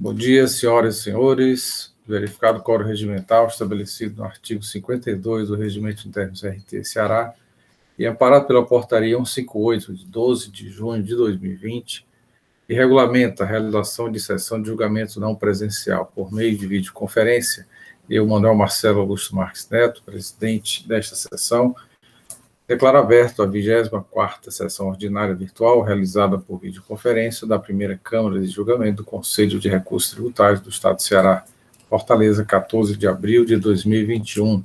Bom dia, senhoras e senhores. Verificado o quórum regimental estabelecido no artigo 52 do Regimento Interno do CRT Ceará e amparado pela Portaria 158, de 12 de junho de 2020, que regulamenta a realização de sessão de julgamento não presencial por meio de videoconferência, eu, Manuel Marcelo Augusto Marques Neto, presidente desta sessão, declaro aberto a 24ª sessão ordinária virtual, realizada por videoconferência, da primeira Câmara de Julgamento do Conselho de Recursos Tributários do Estado do Ceará, Fortaleza, 14 de abril de 2021.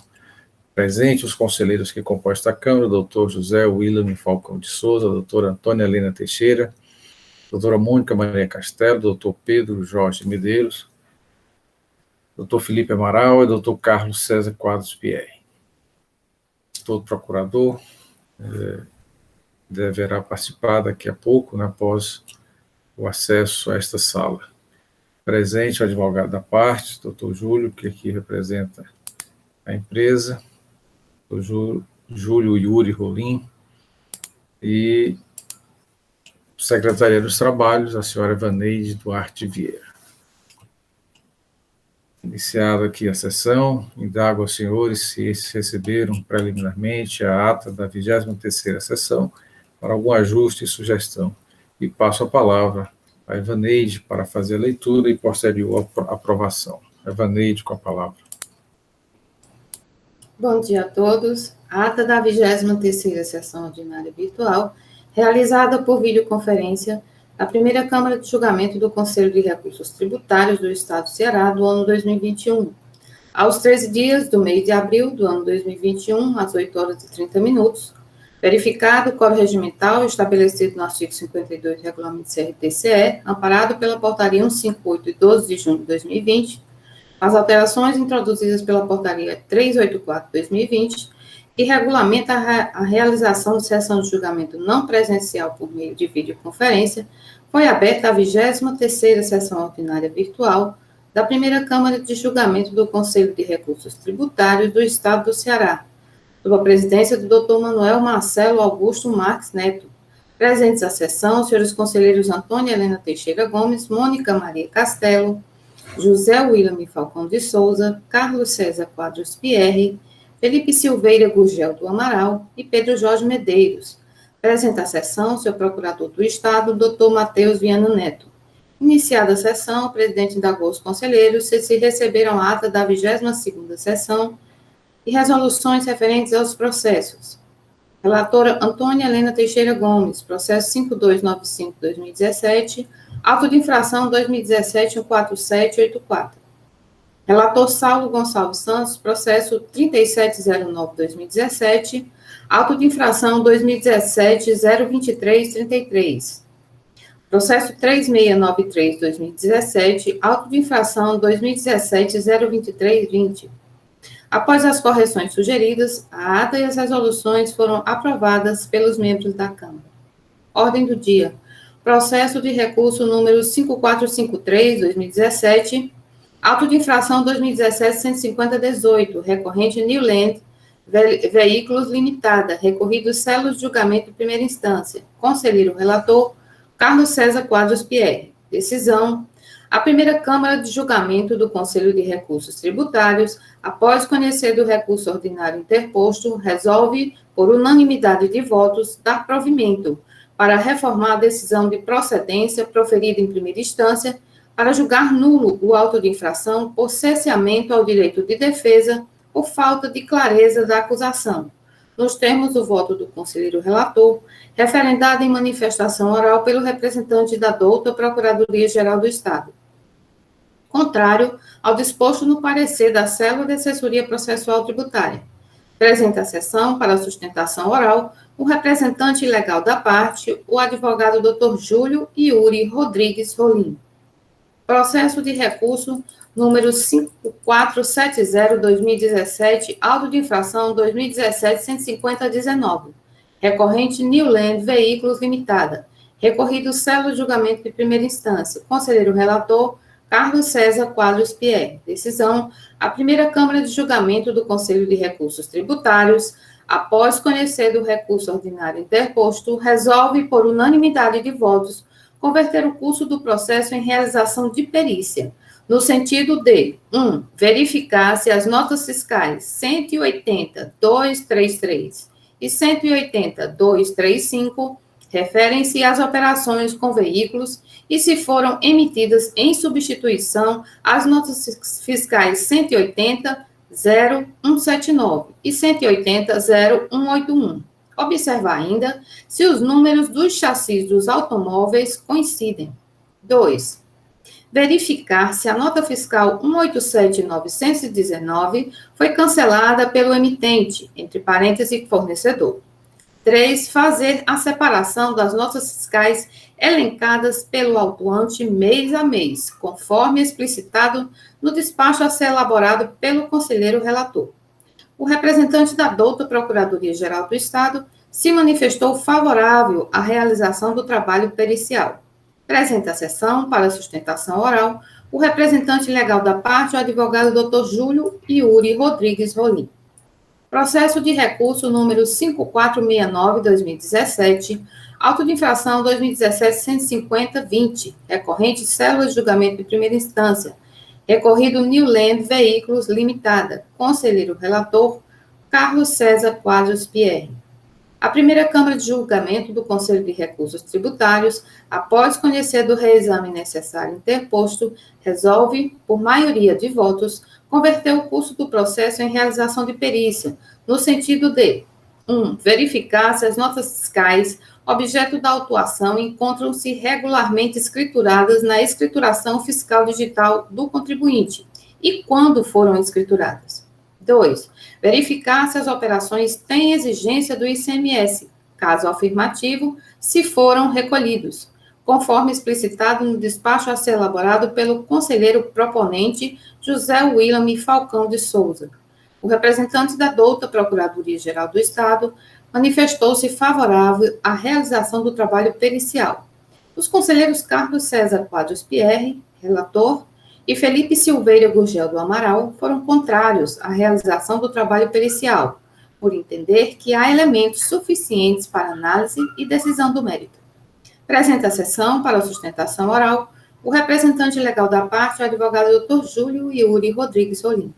Presente os conselheiros que compõem esta Câmara, doutor José William Falcão de Souza, doutora Antônia Helena Teixeira, doutora Mônica Maria Castelo, doutor Pedro Jorge Medeiros, doutor Felipe Amaral e doutor Carlos César Quadros Pierre. Todo procurador deverá participar daqui a pouco, após o acesso a esta sala. Presente o advogado da parte, doutor Júlio, que aqui representa a empresa, doutor Júlio Yuri Rolim, e Secretaria dos Trabalhos, a senhora Vaneide Duarte Vieira. Iniciada aqui a sessão, indago aos senhores se receberam preliminarmente a ata da 23ª sessão para algum ajuste e sugestão. E passo a palavra a Evaneide para fazer a leitura e posterior aprovação. Evaneide, com a palavra. Bom dia a todos. A ata da 23ª sessão ordinária virtual, realizada por videoconferência, a primeira Câmara de Julgamento do Conselho de Recursos Tributários do Estado do Ceará do ano 2021. Aos 13 dias do mês de abril do ano 2021, às 8 horas e 30 minutos, verificado o quórum regimental estabelecido no artigo 52 do Regulamento CRT-CE, amparado pela Portaria 158 de 12 de junho de 2020, as alterações introduzidas pela Portaria 384 de 2020, que regulamenta a realização de sessão de julgamento não presencial por meio de videoconferência, foi aberta a 23ª sessão ordinária virtual da primeira Câmara de Julgamento do Conselho de Recursos Tributários do Estado do Ceará, sob a presidência do Dr. Manuel Marcelo Augusto Marques Neto. Presentes à sessão, os senhores conselheiros Antônia Helena Teixeira Gomes, Mônica Maria Castelo, José William Falcão de Souza, Carlos César Quadros Pierre, Felipe Silveira Gurgel do Amaral e Pedro Jorge Medeiros. Presente à sessão, seu procurador do Estado, Dr. Matheus Viana Neto. Iniciada a sessão, o presidente indagou os conselheiros se receberam a ata da 22ª sessão e resoluções referentes aos processos. Relatora Antônia Helena Teixeira Gomes, processo 5295-2017, auto de infração 2017-14784. Relator Saulo Gonçalves Santos, processo 3709-2017, auto de infração 2017-02333. Processo 3693-2017, auto de infração 2017-02320. Após as correções sugeridas, a ata e as resoluções foram aprovadas pelos membros da Câmara. Ordem do dia. Processo de recurso número 5453-2017, auto de infração 2017-150-18, recorrente Newland Veículos Limitada, recorrido Celos de Julgamento de Primeira Instância. Conselheiro relator, Carlos César Quadros Pierre. Decisão. A primeira Câmara de Julgamento do Conselho de Recursos Tributários, após conhecer do recurso ordinário interposto, resolve, por unanimidade de votos, dar provimento para reformar a decisão de procedência proferida em primeira instância, para julgar nulo o auto de infração por cerceamento ao direito de defesa por falta de clareza da acusação, nos termos do voto do conselheiro relator, referendado em manifestação oral pelo representante da douta Procuradoria-Geral do Estado, contrário ao disposto no parecer da Célula de Assessoria Processual Tributária. Presente a sessão para sustentação oral o representante legal da parte, o advogado Dr. Júlio Yuri Rodrigues Rolim. Processo de recurso número 5470-2017, auto de infração 2017-150-19, recorrente Newland Veículos Limitada, recorrido Célula de Julgamento de Primeira Instância, conselheiro relator, Carlos César Quadros Pierre. Decisão. A primeira Câmara de Julgamento do Conselho de Recursos Tributários, após conhecer do recurso ordinário interposto, resolve, por unanimidade de votos, converter o curso do processo em realização de perícia, no sentido de 1. Verificar se as notas fiscais 180.233 e 180.235 referem-se às operações com veículos e se foram emitidas em substituição às notas fiscais 180.0179 e 180.0181. Observar ainda se os números dos chassis dos automóveis coincidem. 2. Verificar se a nota fiscal 187.919 foi cancelada pelo emitente, entre parênteses, fornecedor. 3. Fazer a separação das notas fiscais elencadas pelo autuante mês a mês, conforme explicitado no despacho a ser elaborado pelo conselheiro relator. O representante da douta Procuradoria-Geral do Estado se manifestou favorável à realização do trabalho pericial. Presente a sessão, para sustentação oral, o representante legal da parte, o advogado Dr. Júlio Yuri Rodrigues Rolim. Processo de recurso número 5469-2017, auto de infração 2017-150-20, recorrente célula de julgamento de primeira instância, recorrido Newland Veículos Limitada, conselheiro relator, Carlos César Quadros Pierre. A primeira Câmara de Julgamento do Conselho de Recursos Tributários, após conhecer do reexame necessário interposto, resolve, por maioria de votos, converter o curso do processo em realização de perícia, no sentido de 1. Verificar se as notas fiscais, objeto da autuação, encontram-se regularmente escrituradas na escrituração fiscal digital do contribuinte e quando foram escrituradas. 2. Verificar se as operações têm exigência do ICMS, caso afirmativo, se foram recolhidos, conforme explicitado no despacho a ser elaborado pelo conselheiro proponente José William Falcão de Souza. O representante da douta Procuradoria-Geral do Estado manifestou-se favorável à realização do trabalho pericial. Os conselheiros Carlos César Quadros Pierre, relator, e Felipe Silveira Gurgel do Amaral foram contrários à realização do trabalho pericial, por entender que há elementos suficientes para análise e decisão do mérito. Presente a sessão, para a sustentação oral, o representante legal da parte, o advogado Dr. Júlio Yuri Rodrigues Rolim.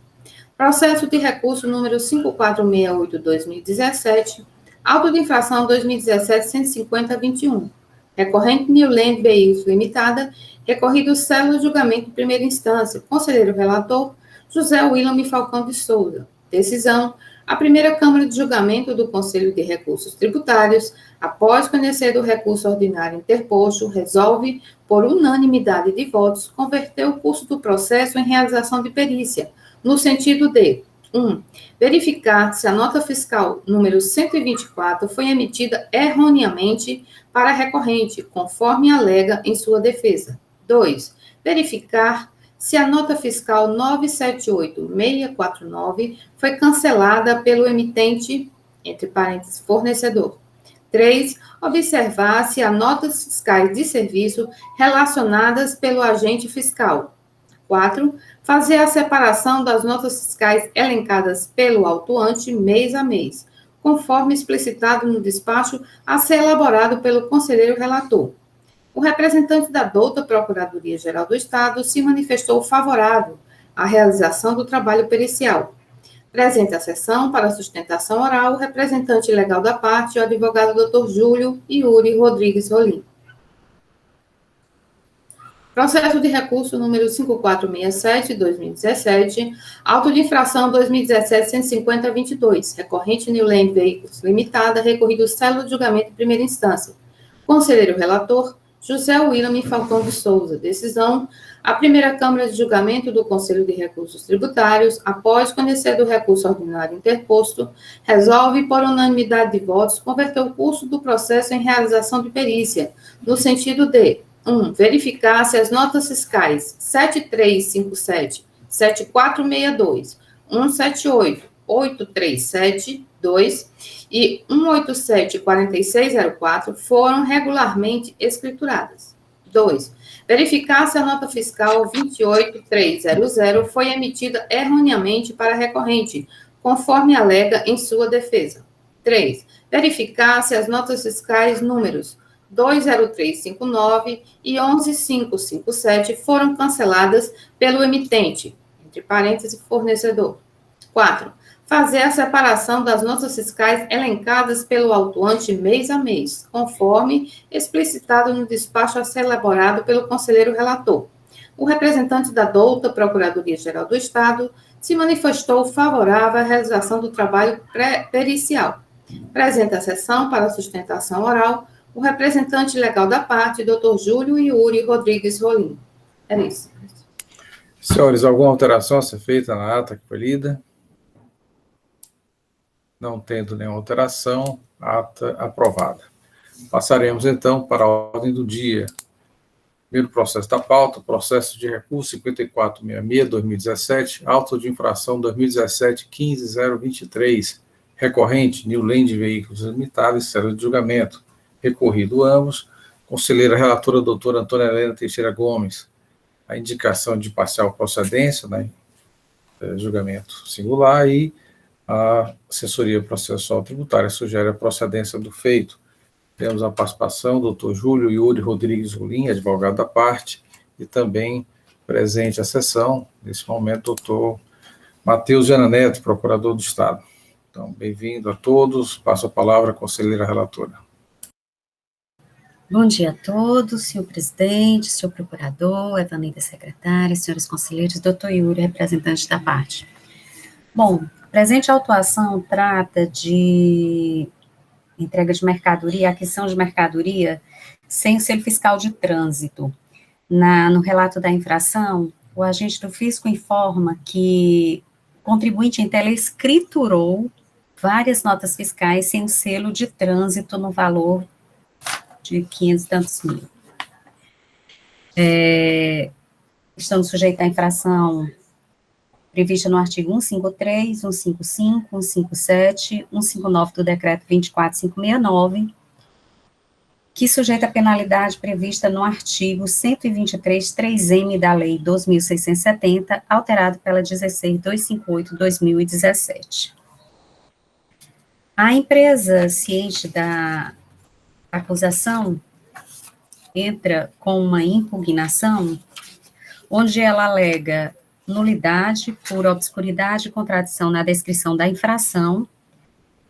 Processo de recurso número 5468-2017, auto de infração 2017-150-21, recorrente Newland Veículos Limitada, recorrido célula de julgamento de primeira instância, conselheiro relator, José William Falcão de Souza. Decisão: a primeira Câmara de Julgamento do Conselho de Recursos Tributários, após conhecer do recurso ordinário interposto, resolve, por unanimidade de votos, converter o curso do processo em realização de perícia, no sentido de 1. Verificar se a nota fiscal número 124 foi emitida erroneamente para a recorrente, conforme alega em sua defesa. 2. Verificar se a nota fiscal 978649 foi cancelada pelo emitente, entre parênteses, fornecedor. 3. Observar se há notas fiscais de serviço relacionadas pelo agente fiscal. 4. Fazer a separação das notas fiscais elencadas pelo autuante mês a mês, conforme explicitado no despacho a ser elaborado pelo conselheiro relator. O representante da douta Procuradoria-Geral do Estado se manifestou favorável à realização do trabalho pericial. Presente a sessão, para sustentação oral, o representante legal da parte, o advogado Dr. Júlio Yuri Rodrigues Rolim. Processo de recurso número 5467-2017, auto de infração 2017-150-22, recorrente Newland Veículos Limitada, recorrido célula de julgamento de primeira instância. Conselheiro relator, José William Falcão de Souza. Decisão: a primeira Câmara de Julgamento do Conselho de Recursos Tributários, após conhecer do recurso ordinário interposto, resolve, por unanimidade de votos, converter o curso do processo em realização de perícia, no sentido de 1. Verificar se as notas fiscais 7357, 7462, 178, 837, 2 e 187-4604 foram regularmente escrituradas. 2. Verificar se a nota fiscal 28300 foi emitida erroneamente para a recorrente, conforme alega em sua defesa. 3. Verificar se as notas fiscais números 20359 e 11557 foram canceladas pelo emitente, entre parênteses, fornecedor. 4. Fazer a separação das notas fiscais elencadas pelo autuante mês a mês, conforme explicitado no despacho a ser elaborado pelo conselheiro relator. O representante da douta Procuradoria-Geral do Estado se manifestou favorável à realização do trabalho pericial. Presente a sessão para sustentação oral o representante legal da parte, Dr. Júlio Yuri Rodrigues Rolim. Era isso. Senhores, alguma alteração a ser feita na ata que foi lida? Não tendo nenhuma alteração, ata aprovada. Passaremos, então, para a ordem do dia. Primeiro processo da pauta, processo de recurso 5466-2017, auto de infração 2017-15023, recorrente, New Land Veículos Limitados, célula de julgamento. Recorrido ambos, conselheira relatora doutora Antônia Helena Teixeira Gomes. A indicação de parcial procedência, né, julgamento singular, e a assessoria processual tributária sugere a procedência do feito. Temos a participação do Dr. Júlio Yuri Rodrigues Rolim, advogado da parte, e também presente à sessão, nesse momento, Dr. Matheus Viana Neto, procurador do Estado. Então, bem-vindo a todos. Passo a palavra à conselheira relatora. Bom dia a todos, senhor presidente, senhor procurador, Evanilda secretária, senhores conselheiros, doutor Yuri, representante da parte. Bom, a presente autuação trata de entrega de mercadoria, aquisição de mercadoria sem o selo fiscal de trânsito. No relato da infração, o agente do fisco informa que o contribuinte em tela escriturou várias notas fiscais sem o selo de trânsito no valor de 500 e tantos mil. Estamos sujeitos à infração prevista no artigo 153, 155, 157, 159 do decreto 24569, que sujeita a penalidade prevista no artigo 123.3m da Lei 2.670, alterado pela 16.258/2017. A empresa, ciente da acusação, entra com uma impugnação, onde ela alega nulidade por obscuridade e contradição na descrição da infração,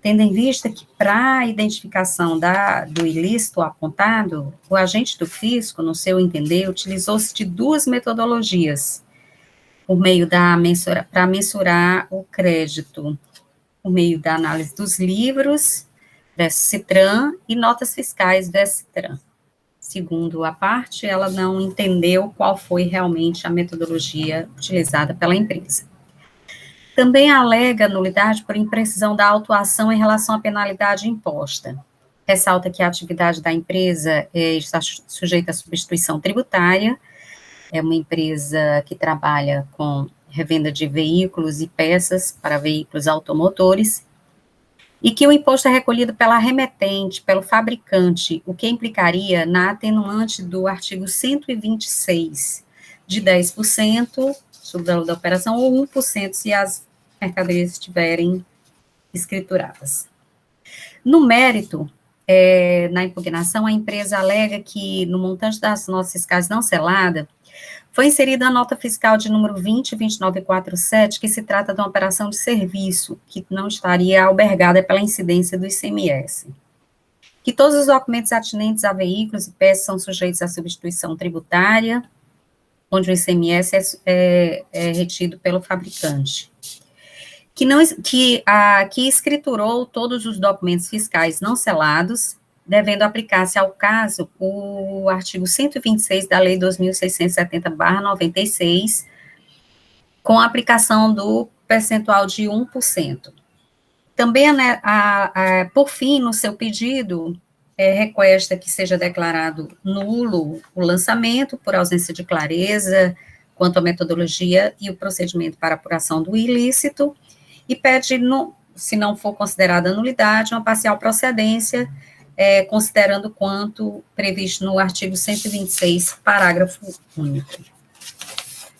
tendo em vista que, para a identificação do ilícito apontado, o agente do fisco, no seu entender, utilizou-se de duas metodologias, por meio para mensurar o crédito, por meio da análise dos livros versus Citran e notas fiscais versus Citran. Segundo a parte, ela não entendeu qual foi realmente a metodologia utilizada pela empresa. Também alega nulidade por imprecisão da autuação em relação à penalidade imposta. Ressalta que a atividade da empresa está sujeita à substituição tributária, é uma empresa que trabalha com revenda de veículos e peças para veículos automotores, e que o imposto é recolhido pela remetente, pelo fabricante, o que implicaria na atenuante do artigo 126, de 10% sobre o valor da operação, ou 1% se as mercadorias estiverem escrituradas. No mérito, na impugnação, a empresa alega que, no montante das notas fiscais não selada, foi inserida a nota fiscal de número 20.29447, que se trata de uma operação de serviço, que não estaria albergada pela incidência do ICMS. Que todos os documentos atinentes a veículos e peças são sujeitos à substituição tributária, onde o ICMS é retido pelo fabricante. Que escriturou todos os documentos fiscais não selados, devendo aplicar-se ao caso o artigo 126 da Lei 2.670/96, com a aplicação do percentual de 1%. Também, por fim, no seu pedido, requesta que seja declarado nulo o lançamento por ausência de clareza quanto à metodologia e o procedimento para apuração do ilícito, e pede, se não for considerada nulidade, uma parcial procedência, considerando quanto previsto no artigo 126, parágrafo único.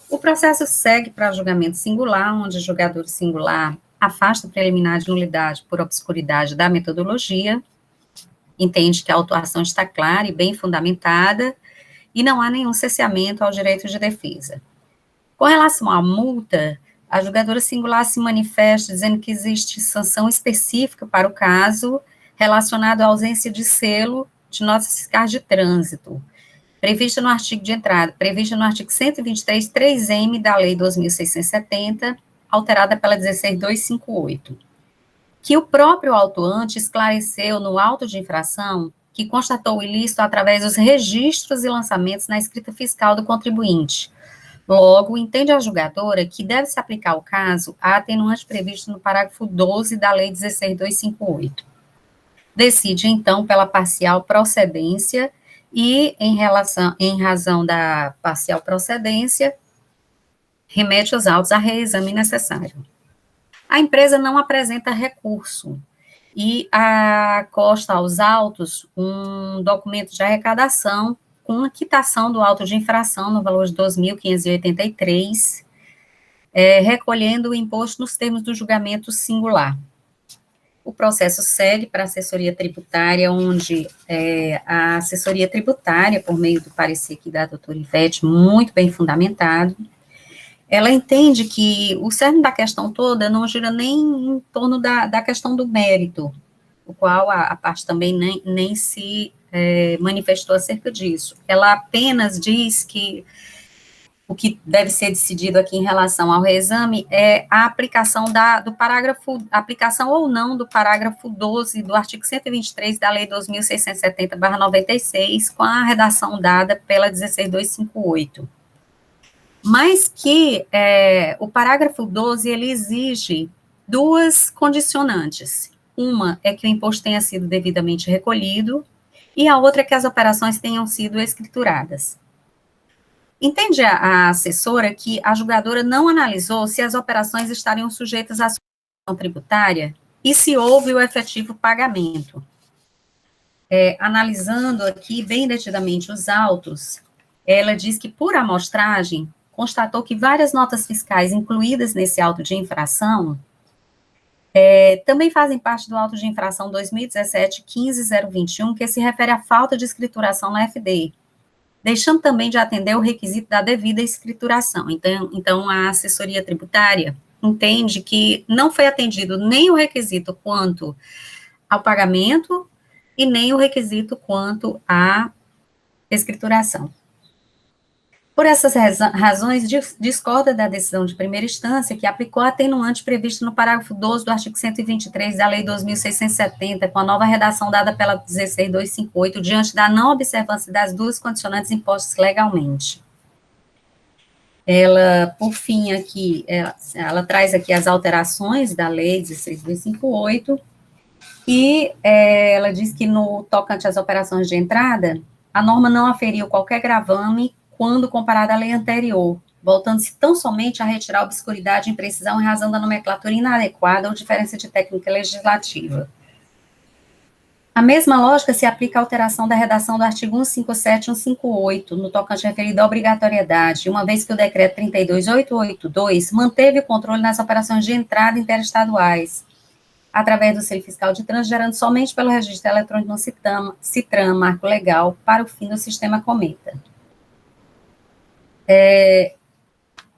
O processo segue para julgamento singular, onde o julgador singular afasta o preliminar de nulidade por obscuridade da metodologia, entende que a autuação está clara e bem fundamentada e não há nenhum cerceamento ao direito de defesa. Com relação à multa, a julgadora singular se manifesta dizendo que existe sanção específica para o caso relacionado à ausência de selo de notas fiscais de trânsito, prevista no artigo de entrada, prevista no artigo 123, 3M da Lei 2.670, alterada pela 16.258, que o próprio autuante esclareceu no auto de infração que constatou o ilícito através dos registros e lançamentos na escrita fiscal do contribuinte. Logo, entende a julgadora que deve-se aplicar ao caso a atenuante previsto no parágrafo 12 da Lei 16.258. Decide, então, pela parcial procedência e, em razão da parcial procedência, remete os autos a reexame necessário. A empresa não apresenta recurso e acosta aos autos um documento de arrecadação com a quitação do auto de infração no valor de R$ 2.583, recolhendo o imposto nos termos do julgamento singular. O processo segue para a assessoria tributária, onde a assessoria tributária, por meio do parecer aqui da doutora Ivete, muito bem fundamentado, ela entende que o cerne da questão toda não gira nem em torno da questão do mérito, o qual a parte também nem se manifestou acerca disso. Ela apenas diz que o que deve ser decidido aqui em relação ao reexame é a aplicação do parágrafo, aplicação ou não do parágrafo 12 do artigo 123 da Lei 2.670/96, com a redação dada pela 16.258. Mas que o parágrafo 12, ele exige duas condicionantes. Uma é que o imposto tenha sido devidamente recolhido, e a outra é que as operações tenham sido escrituradas. Entende a assessora que a julgadora não analisou se as operações estariam sujeitas à suspensão tributária e se houve o efetivo pagamento. Analisando aqui bem detidamente os autos, ela diz que, por amostragem, constatou que várias notas fiscais incluídas nesse auto de infração também fazem parte do auto de infração 2017-15021, que se refere à falta de escrituração na FD, deixando também de atender o requisito da devida escrituração. Então, a assessoria tributária entende que não foi atendido nem o requisito quanto ao pagamento e nem o requisito quanto à escrituração. Por essas razões, discorda da decisão de primeira instância que aplicou a atenuante prevista no parágrafo 12 do artigo 123 da Lei 2.670, com a nova redação dada pela 16.258, diante da não observância das duas condicionantes impostas legalmente. Ela, por fim, aqui, ela traz aqui as alterações da Lei 16.258, e ela diz que no tocante às operações de entrada, a norma não aferiu qualquer gravame quando comparada à lei anterior, voltando-se tão somente a retirar a obscuridade e imprecisão em razão da nomenclatura inadequada ou diferença de técnica legislativa. A mesma lógica se aplica à alteração da redação do artigo 157 e 158, no tocante referido à obrigatoriedade, uma vez que o decreto 32.882 manteve o controle nas operações de entrada interestaduais, através do selo fiscal de trânsito, gerando somente pelo registro eletrônico no CITRAN, marco legal, para o fim do sistema Cometa.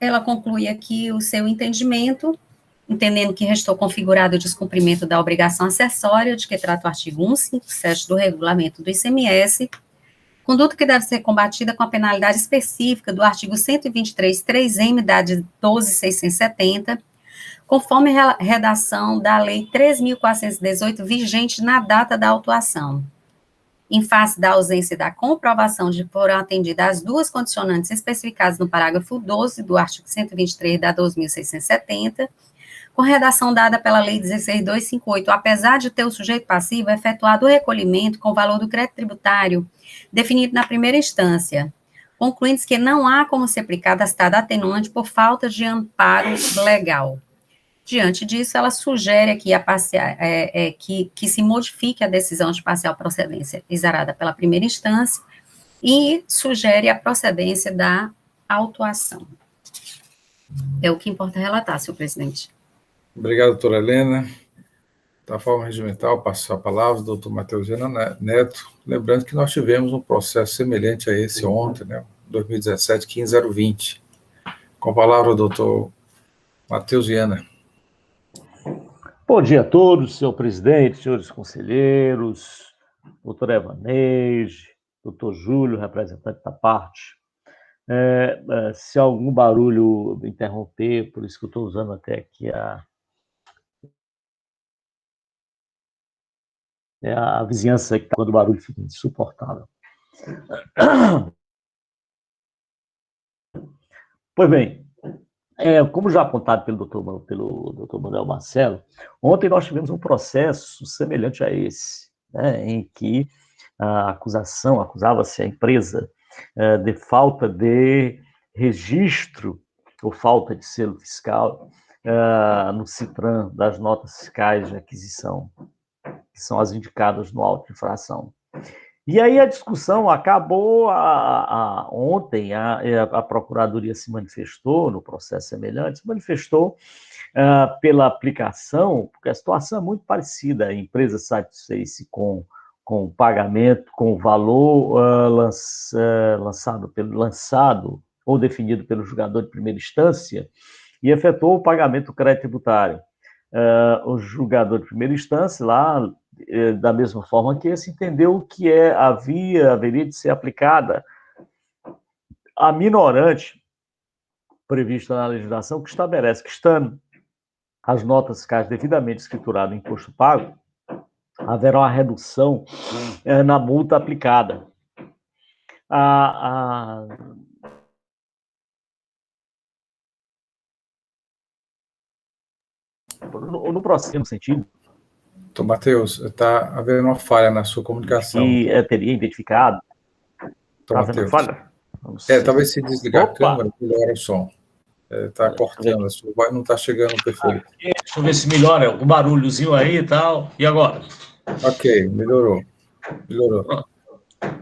Ela conclui aqui o seu entendimento, entendendo que restou configurado o descumprimento da obrigação acessória de que trata o artigo 157 do regulamento do ICMS, conduta que deve ser combatida com a penalidade específica do artigo 123, 3M da 12.670, conforme a redação da Lei 3.418, vigente na data da autuação. Em face da ausência da comprovação de que foram atendidas as duas condicionantes especificadas no parágrafo 12 do artigo 123 da 12.670, com redação dada pela Lei 16.258, apesar de ter o sujeito passivo efetuado o recolhimento com o valor do crédito tributário definido na primeira instância, concluindo-se que não há como ser aplicada a citada atenuante por falta de amparo legal. Diante disso, ela sugere aqui que se modifique a decisão de parcial procedência exarada pela primeira instância e sugere a procedência da autuação. É o que importa relatar, senhor presidente. Obrigado, doutora Helena. Da forma regimental, passo a palavra ao doutor Matheus Viana Neto, lembrando que nós tivemos um processo semelhante a esse ontem, né, 2017-15020. Com a palavra, doutor Matheus Viana. Bom dia a todos, senhor presidente, senhores conselheiros, doutor Evaneide, doutor Júlio, representante da parte. Se algum barulho me interromper, por isso que eu estou usando até aqui a vizinhança, que quando o barulho fica insuportável. Pois bem, como já apontado pelo doutor Manuel Marcelo, ontem nós tivemos um processo semelhante a esse, né, em que a acusação acusava-se a empresa de falta de registro ou falta de selo fiscal no CITRAN das notas fiscais de aquisição, que são as indicadas no auto de infração. E aí a discussão acabou ontem, a Procuradoria se manifestou no processo semelhante, se manifestou pela aplicação, porque a situação é muito parecida, a empresa satisfez-se com o pagamento, com o valor lançado ou definido pelo julgador de primeira instância e efetuou o pagamento do crédito tributário. O julgador de primeira instância, lá, da mesma forma que esse, entendeu que haveria de ser aplicada a minorante prevista na legislação, que estabelece que, estando as notas fiscais devidamente escrituradas no imposto pago, haverá uma redução na multa aplicada. No próximo sentido, Doutor Matheus, está havendo uma falha na sua comunicação. Que teria identificado. Está havendo falha? Talvez se desligar a câmera, melhora o som. Está cortando, a sua voz não está chegando perfeito. Deixa eu ver se melhora, o barulhozinho aí e tal. E agora? Ok, melhorou.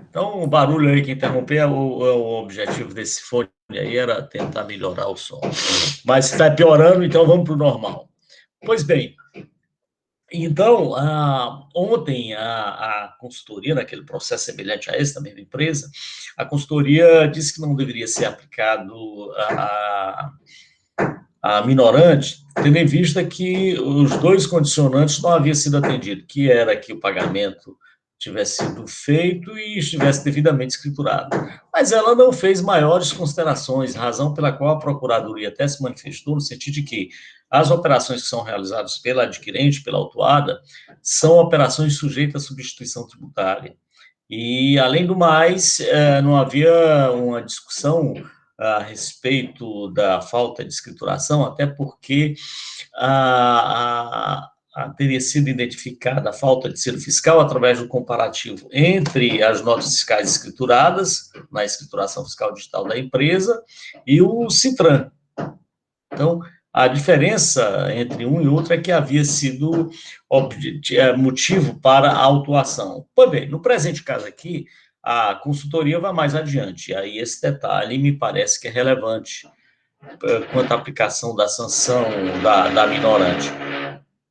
Então, o barulho aí que interrompeu, o objetivo desse fone aí era tentar melhorar o som. Mas está piorando, então vamos para o normal. Pois bem, então, ontem a consultoria, naquele processo semelhante a esse, também da empresa, a consultoria disse que não deveria ser aplicado a minorante, tendo em vista que os dois condicionantes não haviam sido atendidos, que era que o pagamento tivesse sido feito e estivesse devidamente escriturado. Mas ela não fez maiores considerações, razão pela qual a Procuradoria até se manifestou, no sentido de que as operações que são realizadas pela adquirente, pela autuada, são operações sujeitas à substituição tributária. E, além do mais, não havia uma discussão a respeito da falta de escrituração, até porque teria sido identificada a falta de selo fiscal através do comparativo entre as notas fiscais escrituradas na escrituração fiscal digital da empresa e o CITRAN. Então, a diferença entre um e outro é que havia sido motivo para a autuação. Pois bem, no presente caso aqui, a consultoria vai mais adiante, e aí esse detalhe me parece que é relevante quanto à aplicação da sanção da minorante.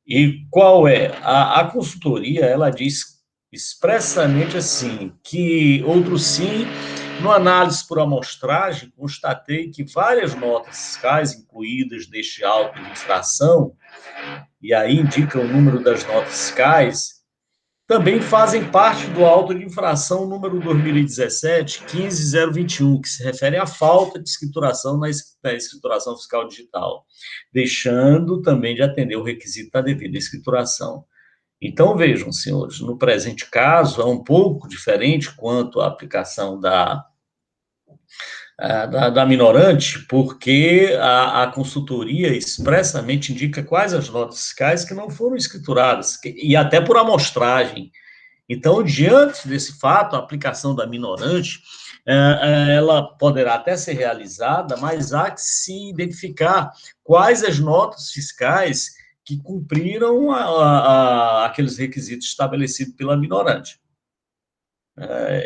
E qual é? A consultoria, ela diz expressamente assim, que outro sim, no análise por amostragem, constatei que várias notas fiscais incluídas neste auto de infração, e aí indica o número das notas fiscais, também fazem parte do auto de infração número 2017-15021, que se refere à falta de escrituração na escrituração fiscal digital, deixando também de atender o requisito da devida escrituração. Então, vejam, senhores, no presente caso, é um pouco diferente quanto à aplicação da minorante, porque a consultoria expressamente indica quais as notas fiscais que não foram escrituradas, e até por amostragem. Então, diante desse fato, a aplicação da minorante, ela poderá até ser realizada, mas há que se identificar quais as notas fiscais que cumpriram aqueles requisitos estabelecidos pela minorante.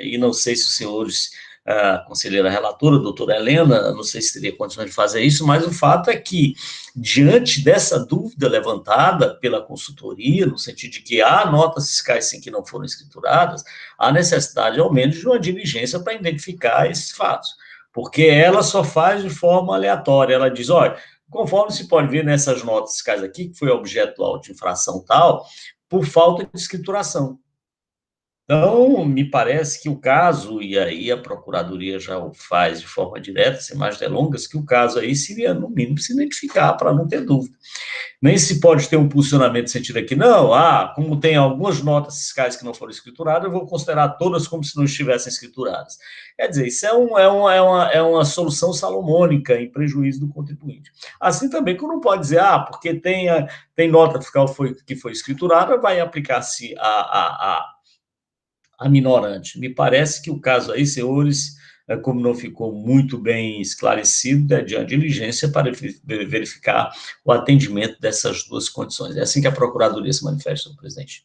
E não sei se os senhores a conselheira relatora, a doutora Helena, não sei se teria condições de fazer isso, mas o fato é que, diante dessa dúvida levantada pela consultoria, no sentido de que há notas fiscais sim que não foram escrituradas, há necessidade, ao menos, de uma diligência para identificar esses fatos, porque ela só faz de forma aleatória, ela diz, olha, conforme se pode ver nessas notas fiscais aqui, que foi objeto do auto de infração tal, por falta de escrituração. Então, me parece que o caso, e aí a Procuradoria já o faz de forma direta, sem mais delongas, que o caso aí seria, no mínimo, se identificar, para não ter dúvida. Nem se pode ter um posicionamento sentido aqui, não, como tem algumas notas fiscais que não foram escrituradas, eu vou considerar todas como se não estivessem escrituradas. Quer dizer, isso é uma solução salomônica em prejuízo do contribuinte. Assim também que não pode dizer, porque tem nota fiscal que foi escriturada, vai aplicar-se a minorante. Me parece que o caso aí, senhores, como não ficou muito bem esclarecido, é de uma diligência para verificar o atendimento dessas duas condições. É assim que a Procuradoria se manifesta, presidente.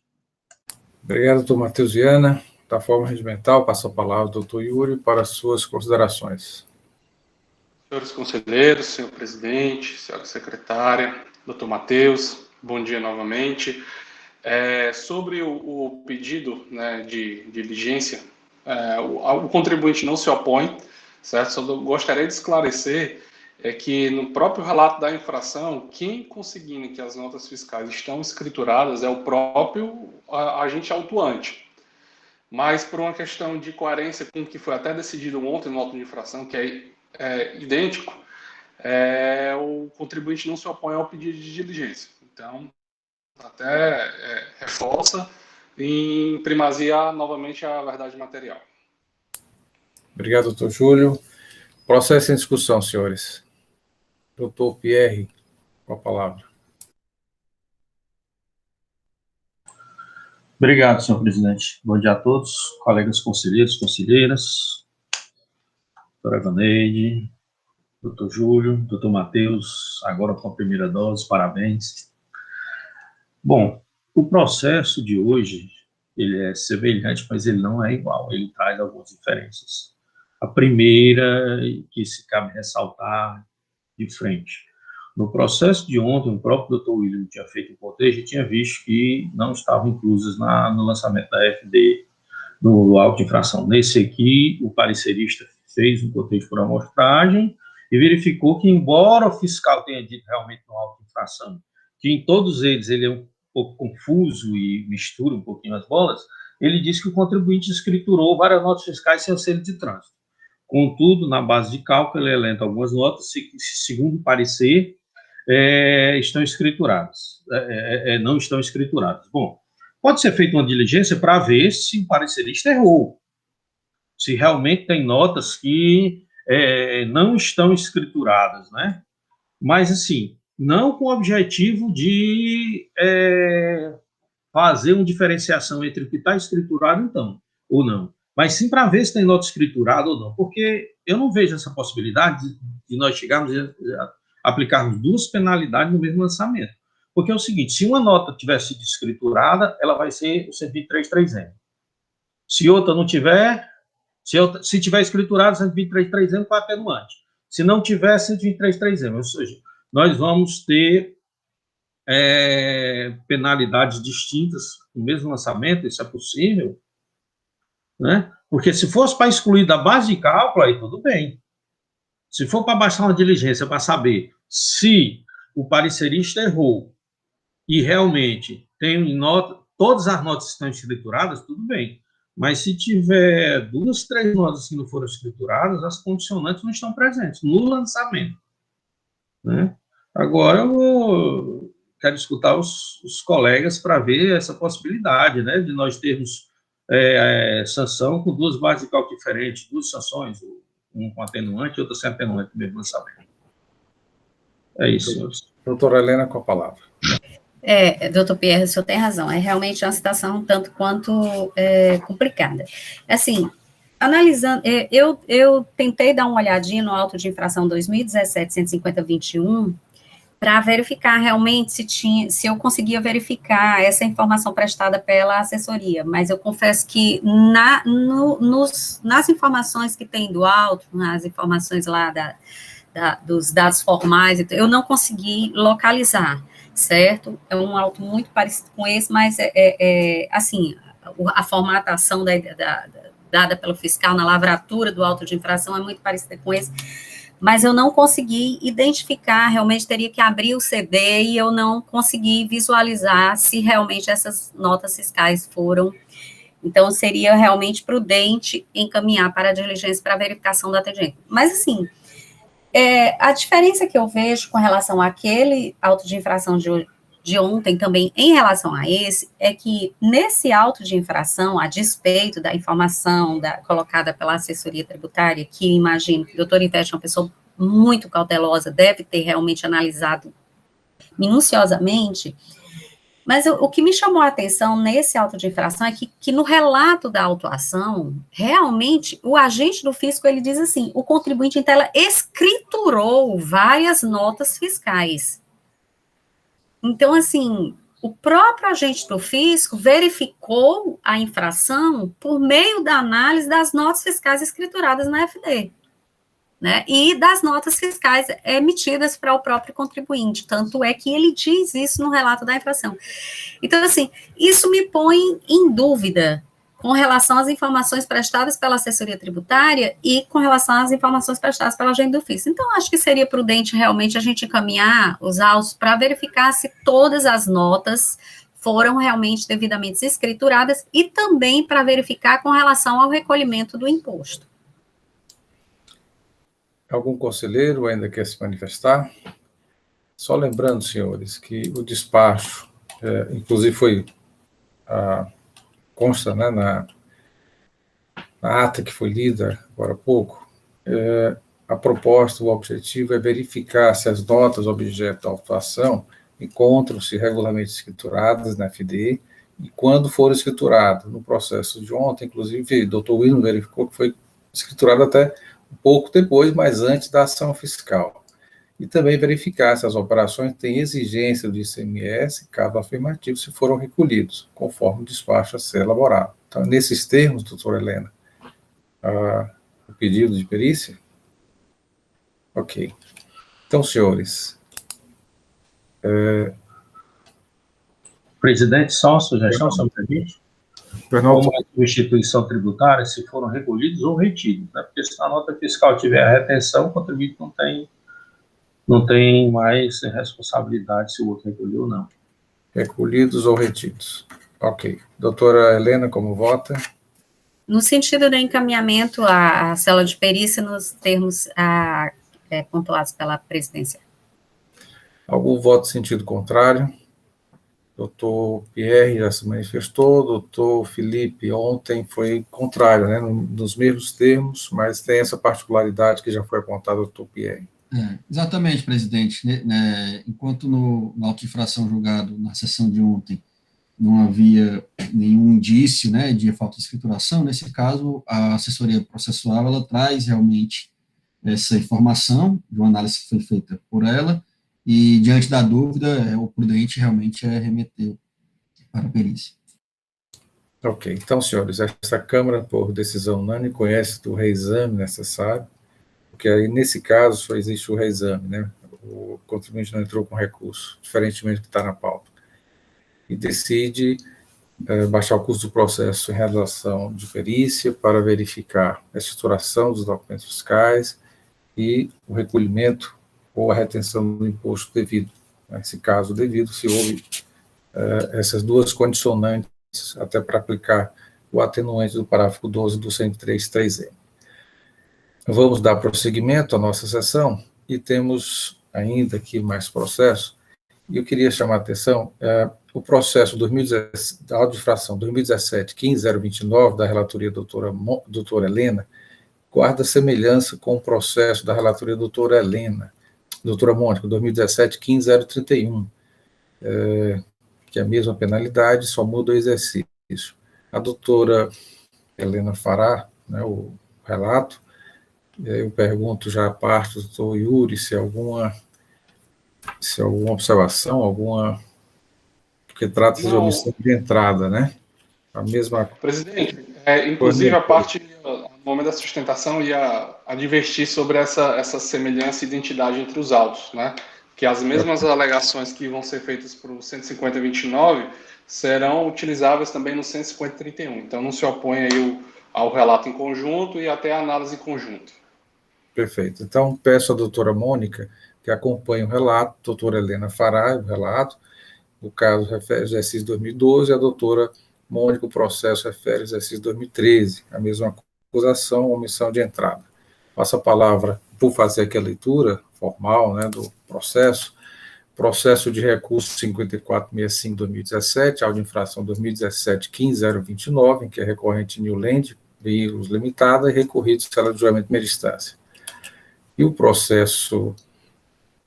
Obrigado, doutor Matheus Viana. Da forma regimental, passo a palavra ao doutor Yuri para as suas considerações. Senhores conselheiros, senhor presidente, senhora secretária, doutor Matheus, bom dia novamente. Sobre o pedido, né, de diligência, o contribuinte não se opõe, certo? Só gostaria de esclarecer que no próprio relato da infração, quem conseguindo que as notas fiscais estão escrituradas é o próprio agente autuante. Mas por uma questão de coerência com o que foi até decidido ontem no auto de infração, que é idêntico, o contribuinte não se opõe ao pedido de diligência. Então, até reforça em primazia novamente a verdade material. Obrigado, doutor Júlio. Processo em discussão, senhores. Doutor Pierre, com a palavra. Obrigado, senhor presidente. Bom dia a todos, colegas conselheiros, conselheiras, doutora Vaneide, doutor Júlio, doutor Matheus, agora com a primeira dose, parabéns. Bom, o processo de hoje, ele é semelhante, mas ele não é igual, ele traz algumas diferenças. A primeira, que se cabe ressaltar de frente, no processo de ontem, o próprio doutor William tinha feito um cotejo e tinha visto que não estavam inclusas no lançamento da FD, no auto de infração. Nesse aqui, o parecerista fez um cotejo por amostragem e verificou que, embora o fiscal tenha dito realmente no auto de infração, que em todos eles ele é um pouco confuso e mistura um pouquinho as bolas, ele disse que o contribuinte escriturou várias notas fiscais sem auxílio de trânsito. Contudo, na base de cálculo, ele elenca algumas notas que, segundo o parecer, estão escrituradas, não estão escrituradas. Bom, pode ser feita uma diligência para ver se o parecerista errou, se realmente tem notas que não estão escrituradas, né? Mas, assim, não com o objetivo de fazer uma diferenciação entre o que está escriturado, então, ou não, mas sim para ver se tem nota escriturada ou não, porque eu não vejo essa possibilidade de nós chegarmos a aplicarmos duas penalidades no mesmo lançamento. Porque é o seguinte, se uma nota tivesse sido escriturada, ela vai ser o 123.3M. Se outra não tiver, se tiver escriturado, 123.3M com atenuante. Se não tiver, 123.3M. Ou seja, nós vamos ter penalidades distintas no mesmo lançamento, isso é possível, né? Porque se fosse para excluir da base de cálculo, aí tudo bem. Se for para baixar uma diligência para saber se o parecerista errou e realmente tem nota, todas as notas estão escrituradas, tudo bem. Mas se tiver 2, 3 notas que não foram escrituradas, as condicionantes não estão presentes no lançamento, né? Agora eu quero escutar os colegas para ver essa possibilidade, né, de nós termos sanção com duas bases de cálculo diferentes, duas sanções, um com atenuante e outra sem atenuante no mesmo lançamento. É isso, senhores. Doutora Helena, com a palavra. Doutor Pierre, o senhor tem razão, é realmente uma situação um tanto quanto complicada. Assim, analisando, eu tentei dar uma olhadinha no auto de infração 2017-150-21, para verificar realmente se eu conseguia verificar essa informação prestada pela assessoria, mas eu confesso que nas informações que tem do auto, nas informações lá dos dados formais, eu não consegui localizar, certo? É um auto muito parecido com esse, mas assim, a formatação dada pelo fiscal na lavratura do auto de infração é muito parecida com esse, mas eu não consegui identificar, realmente teria que abrir o CD e eu não consegui visualizar se realmente essas notas fiscais foram. Então, seria realmente prudente encaminhar para a diligência para a verificação do atendimento. Mas, assim, a diferença que eu vejo com relação àquele auto de infração de ontem também em relação a esse, é que nesse auto de infração, a despeito da informação colocada pela assessoria tributária, que imagino que o doutor Ivete é uma pessoa muito cautelosa, deve ter realmente analisado minuciosamente, mas o que me chamou a atenção nesse auto de infração é que no relato da autuação, realmente, o agente do fisco, ele diz assim, o contribuinte em tela escriturou várias notas fiscais. Então, assim, o próprio agente do fisco verificou a infração por meio da análise das notas fiscais escrituradas na FD, né, e das notas fiscais emitidas para o próprio contribuinte, tanto é que ele diz isso no relato da infração. Então, assim, isso me põe em dúvida com relação às informações prestadas pela assessoria tributária e com relação às informações prestadas pela agente do fisco. Então, acho que seria prudente realmente a gente encaminhar os autos para verificar se todas as notas foram realmente devidamente escrituradas e também para verificar com relação ao recolhimento do imposto. Algum conselheiro ainda quer se manifestar? Só lembrando, senhores, que o despacho, inclusive consta, né, na ata que foi lida agora há pouco, a proposta, o objetivo é verificar se as notas objeto da autuação encontram-se regularmente escrituradas na FD e quando foram escrituradas. No processo de ontem, inclusive, o doutor William verificou que foi escriturado até um pouco depois, mas antes da ação fiscal. E também verificar se as operações têm exigência do ICMS, caso afirmativo, se foram recolhidos, conforme o despacho a ser elaborado. Então, nesses termos, doutora Helena, o pedido de perícia? Ok. Então, senhores... Presidente, só uma sugestão, senhor presidente. Como a substituição tributária, se foram recolhidos ou retidos, né? Porque se a nota fiscal tiver a retenção, o contribuinte não tem mais responsabilidade se o outro recolheu ou não. Recolhidos ou retidos. Ok. Doutora Helena, como vota? No sentido do encaminhamento à célula de perícia nos termos pontuados pela presidência. Algum voto em sentido contrário? Doutor Pierre já se manifestou, doutor Felipe ontem foi contrário, né, nos mesmos termos, mas tem essa particularidade que já foi apontada, doutor Pierre. Exatamente, presidente. Enquanto na auto-infração julgado na sessão de ontem não havia nenhum indício, né, de falta de escrituração, nesse caso, a assessoria processual, ela traz realmente essa informação de uma análise que foi feita por ela, e, diante da dúvida, o prudente realmente é remeter para a perícia. Ok. Então, senhores, esta Câmara, por decisão unânime, conhece do reexame necessário, porque aí, nesse caso, só existe o reexame, né? O contribuinte não entrou com recurso, diferentemente do que está na pauta. E decide baixar o custo do processo em realização de perícia para verificar a estruturação dos documentos fiscais e o recolhimento ou a retenção do imposto devido. Nesse caso devido, se houve essas duas condicionantes, até para aplicar o atenuante do parágrafo 12 do 103.3M. Vamos dar prosseguimento à nossa sessão, e temos ainda aqui mais processo, e eu queria chamar a atenção, o processo da auto-infração 2017-15029, da relatoria doutora Helena, guarda semelhança com o processo da relatoria doutora Mônica, 2017-15031, que é a mesma penalidade, só muda o exercício. A doutora Helena fará, né, o relato, eu pergunto já a parte do doutor Yuri se alguma Se alguma observação, alguma... Porque trata-se de omissão de entrada, né? A mesma... Presidente, inclusive a parte, no momento da sustentação, ia advertir sobre essa semelhança e identidade entre os autos, né? Que as mesmas alegações que vão ser feitas para o 150.29 serão utilizáveis também no 150.31. Então, não se opõe aí ao relato em conjunto e até à análise em conjunto. Perfeito. Então, peço à doutora Mônica que acompanhe o relato, a doutora Helena fará o relato, o caso refere ao exercício 2012, e a doutora Mônica, o processo refere ao exercício 2013, a mesma acusação, omissão de entrada. Passo a palavra, por fazer aqui a leitura formal, né, do processo de recurso 5465-2017, auto de infração 2017-15029, em que é recorrente Newland, Veículos Limitada, e recorrido cela de julgamento de primeira instância. E o processo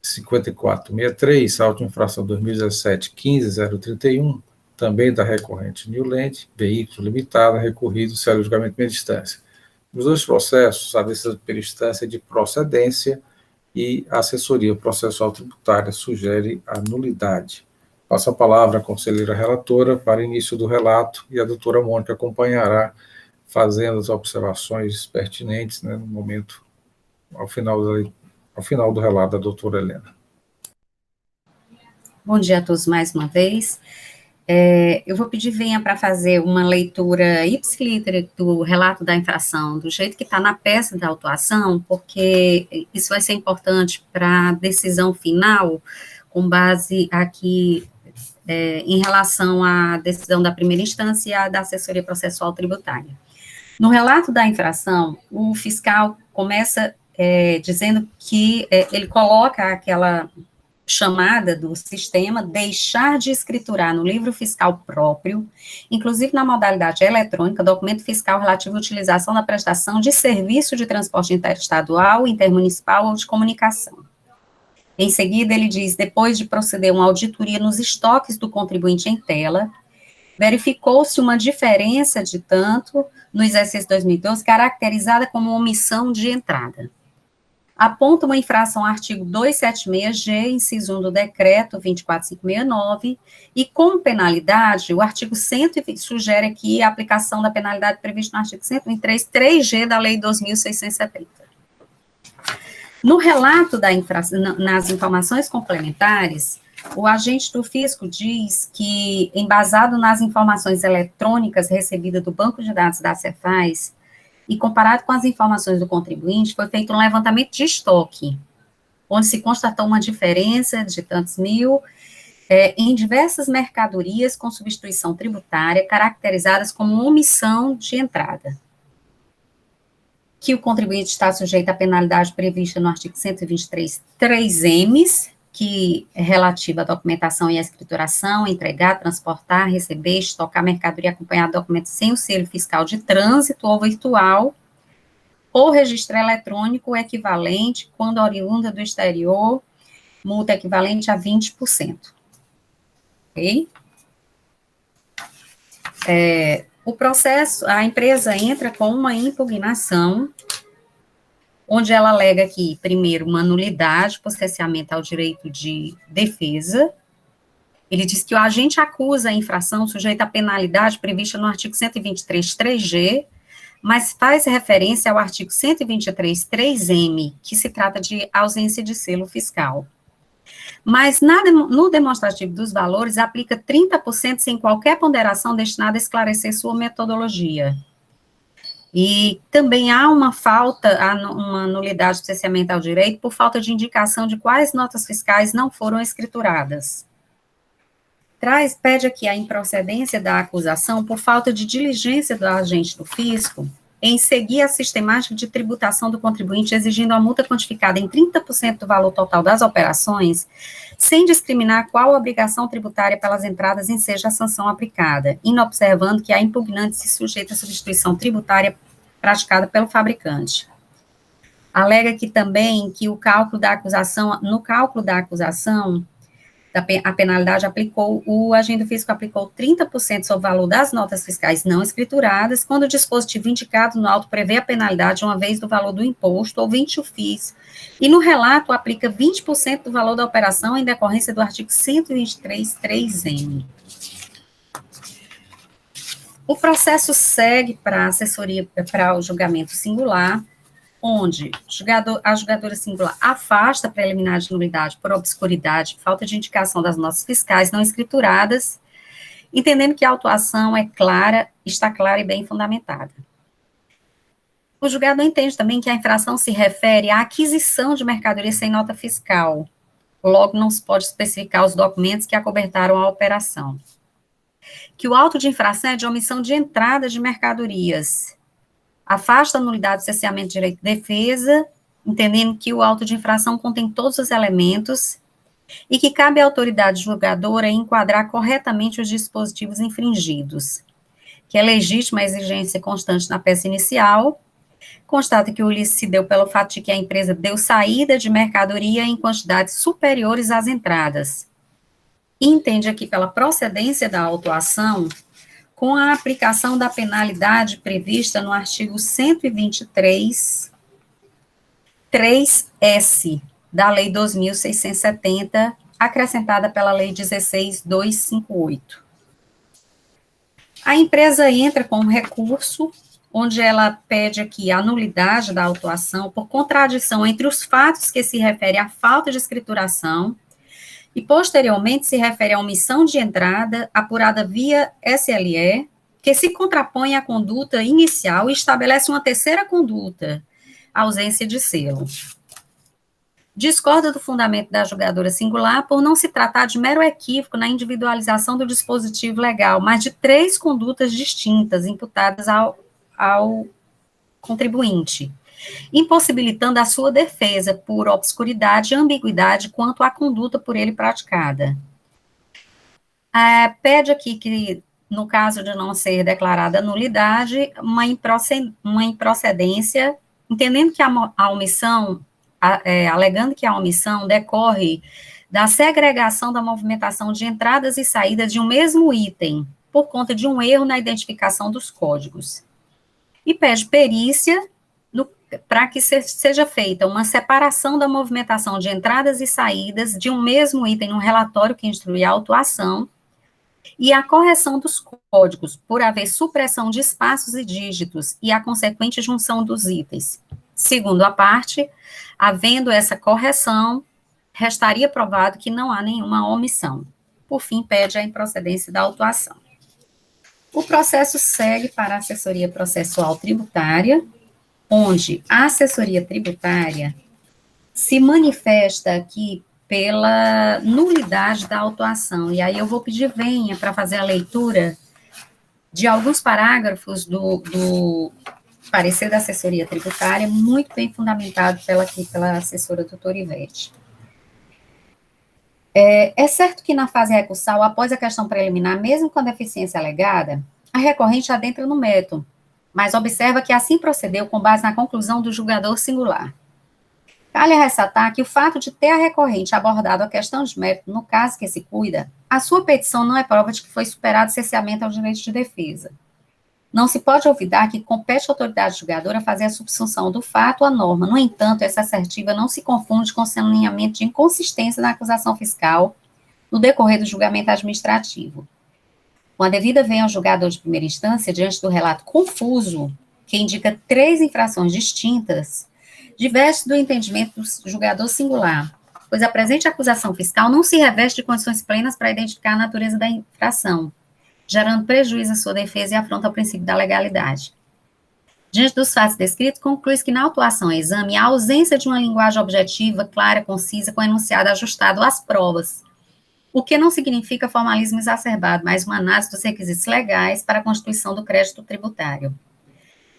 5463, auto de infração 2017-15031, também da recorrente Newland, Veículos Limitada, recorrido cela de julgamento de primeira instância. Nos dois processos, a decisão de primeira instância é de procedência e a assessoria processual tributária sugere a nulidade. Passo a palavra à conselheira relatora para início do relato e a doutora Mônica acompanhará, fazendo as observações pertinentes, né, no momento, ao final do relato da doutora Helena. Bom dia a todos mais uma vez. Eu vou pedir venha para fazer uma leitura ipsiliter do relato da infração, do jeito que está na peça da autuação, porque isso vai ser importante para a decisão final, com base aqui em relação à decisão da primeira instância e à da assessoria processual tributária. No relato da infração, o fiscal começa dizendo que ele coloca aquela chamada do sistema deixar de escriturar no livro fiscal próprio, inclusive na modalidade eletrônica, documento fiscal relativo à utilização da prestação de serviço de transporte interestadual, intermunicipal ou de comunicação. Em seguida, ele diz, depois de proceder uma auditoria nos estoques do contribuinte em tela, verificou-se uma diferença de tanto no exercício 2012, caracterizada como omissão de entrada. Aponta uma infração ao artigo 276G, inciso 1 do decreto 24569, e como penalidade, o artigo 120 sugere aqui a aplicação da penalidade prevista no artigo 123, 3G da Lei 2.670. No relato da infração, nas informações complementares, o agente do fisco diz que, embasado nas informações eletrônicas recebidas do banco de dados da Cefaz, e comparado com as informações do contribuinte, foi feito um levantamento de estoque, onde se constatou uma diferença de tantos mil em diversas mercadorias com substituição tributária, caracterizadas como omissão de entrada. Que o contribuinte está sujeito à penalidade prevista no artigo 123, 3Ms, que é relativa à documentação e à escrituração, entregar, transportar, receber, estocar mercadoria acompanhada de documentos sem o selo fiscal de trânsito ou virtual, ou registro eletrônico equivalente, quando oriunda do exterior, multa equivalente a 20%. Ok? O processo, a empresa entra com uma impugnação, onde ela alega aqui, primeiro, uma nulidade por cerceamento ao direito de defesa. Ele diz que o agente acusa a infração sujeita à penalidade prevista no artigo 123, 3G, mas faz referência ao artigo 123, 3M, que se trata de ausência de selo fiscal. Mas no demonstrativo dos valores, aplica 30% sem qualquer ponderação destinada a esclarecer sua metodologia. E também há uma uma nulidade de cerceamento ao direito por falta de indicação de quais notas fiscais não foram escrituradas. Pede aqui a improcedência da acusação por falta de diligência do agente do fisco em seguir a sistemática de tributação do contribuinte, exigindo a multa quantificada em 30% do valor total das operações, sem discriminar qual obrigação tributária pelas entradas enseja a sanção aplicada, inobservando que a impugnante se sujeita à substituição tributária praticada pelo fabricante. Alega aqui também que no cálculo da acusação, a penalidade o agente físico aplicou 30% sobre o valor das notas fiscais não escrituradas, quando o dispositivo indicado no auto prevê a penalidade uma vez do valor do imposto ou 20 FIIs, e no relato aplica 20% do valor da operação em decorrência do artigo 123.3m. O processo segue para a assessoria, para o julgamento singular, onde a julgadora singular afasta a preliminar de nulidade por obscuridade, falta de indicação das notas fiscais não escrituradas, entendendo que a autuação está clara e bem fundamentada. O julgador entende também que a infração se refere à aquisição de mercadoria sem nota fiscal, logo não se pode especificar os documentos que acobertaram a operação. Que o auto de infração é de omissão de entrada de mercadorias, afasta a nulidade do cerceamento de direito de defesa, entendendo que o auto de infração contém todos os elementos e que cabe à autoridade julgadora enquadrar corretamente os dispositivos infringidos, que é legítima a exigência constante na peça inicial, constata que o ilícito se deu pelo fato de que a empresa deu saída de mercadoria em quantidades superiores às entradas, e entende aqui pela procedência da autuação com a aplicação da penalidade prevista no artigo 123, 3S da Lei 2.670, acrescentada pela Lei 16.258. A empresa entra com um recurso, onde ela pede aqui a nulidade da autuação por contradição entre os fatos que se referem à falta de escrituração e, posteriormente, se refere à omissão de entrada apurada via SLE, que se contrapõe à conduta inicial e estabelece uma terceira conduta, ausência de selo. Discorda do fundamento da julgadora singular por não se tratar de mero equívoco na individualização do dispositivo legal, mas de 3 condutas distintas imputadas ao contribuinte, impossibilitando a sua defesa por obscuridade e ambiguidade quanto à conduta por ele praticada. Pede aqui que, no caso de não ser declarada nulidade, uma improcedência, entendendo que a omissão, alegando que a omissão decorre da segregação da movimentação de entradas e saídas de um mesmo item, por conta de um erro na identificação dos códigos. E pede perícia para que seja feita uma separação da movimentação de entradas e saídas de um mesmo item no relatório que instrui a autuação e a correção dos códigos, por haver supressão de espaços e dígitos e a consequente junção dos itens. Segundo a parte, havendo essa correção, restaria provado que não há nenhuma omissão. Por fim, pede a improcedência da autuação. O processo segue para a assessoria processual tributária, onde a assessoria tributária se manifesta aqui pela nulidade da autuação. E aí eu vou pedir venha para fazer a leitura de alguns parágrafos do parecer da assessoria tributária, muito bem fundamentado pela assessora doutora Ivete. É certo que na fase recursal, após a questão preliminar, mesmo com a deficiência alegada, a recorrente adentra no mérito, mas observa que assim procedeu com base na conclusão do julgador singular. Cabe ressaltar que o fato de ter a recorrente abordado a questão de mérito no caso que se cuida, a sua petição não é prova de que foi superado o cerceamento ao direito de defesa. Não se pode olvidar que compete à autoridade julgadora fazer a subsunção do fato à norma. No entanto, essa assertiva não se confunde com o saneamento de inconsistência na acusação fiscal no decorrer do julgamento administrativo. Com a devida vem ao julgador de primeira instância, diante do relato confuso, que indica 3 infrações distintas, diverte do entendimento do julgador singular, pois a presente acusação fiscal não se reveste de condições plenas para identificar a natureza da infração, gerando prejuízo à sua defesa e afronta ao princípio da legalidade. Diante dos fatos descritos, conclui-se que na autuação e exame há ausência de uma linguagem objetiva, clara, concisa, com enunciado ajustado às provas, o que não significa formalismo exacerbado, mas uma análise dos requisitos legais para a constituição do crédito tributário.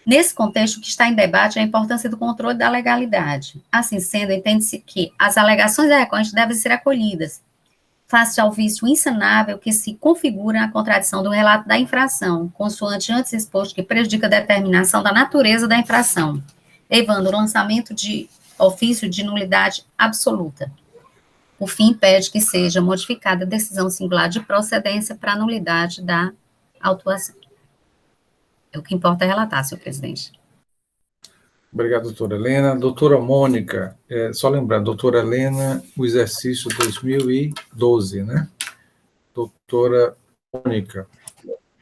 Nesse contexto, o que está em debate é a importância do controle da legalidade. Assim sendo, entende-se que as alegações da recorrente devem ser acolhidas, face ao vício insanável que se configura na contradição do relato da infração, consoante antes exposto, que prejudica a determinação da natureza da infração, levando o lançamento de ofício de nulidade absoluta. por fim, impede que seja modificada a decisão singular de procedência para nulidade da autuação. É o que importa relatar, senhor presidente. Obrigado, doutora Helena. Doutora Mônica, só lembrando, doutora Helena, o exercício 2012, né? Doutora Mônica.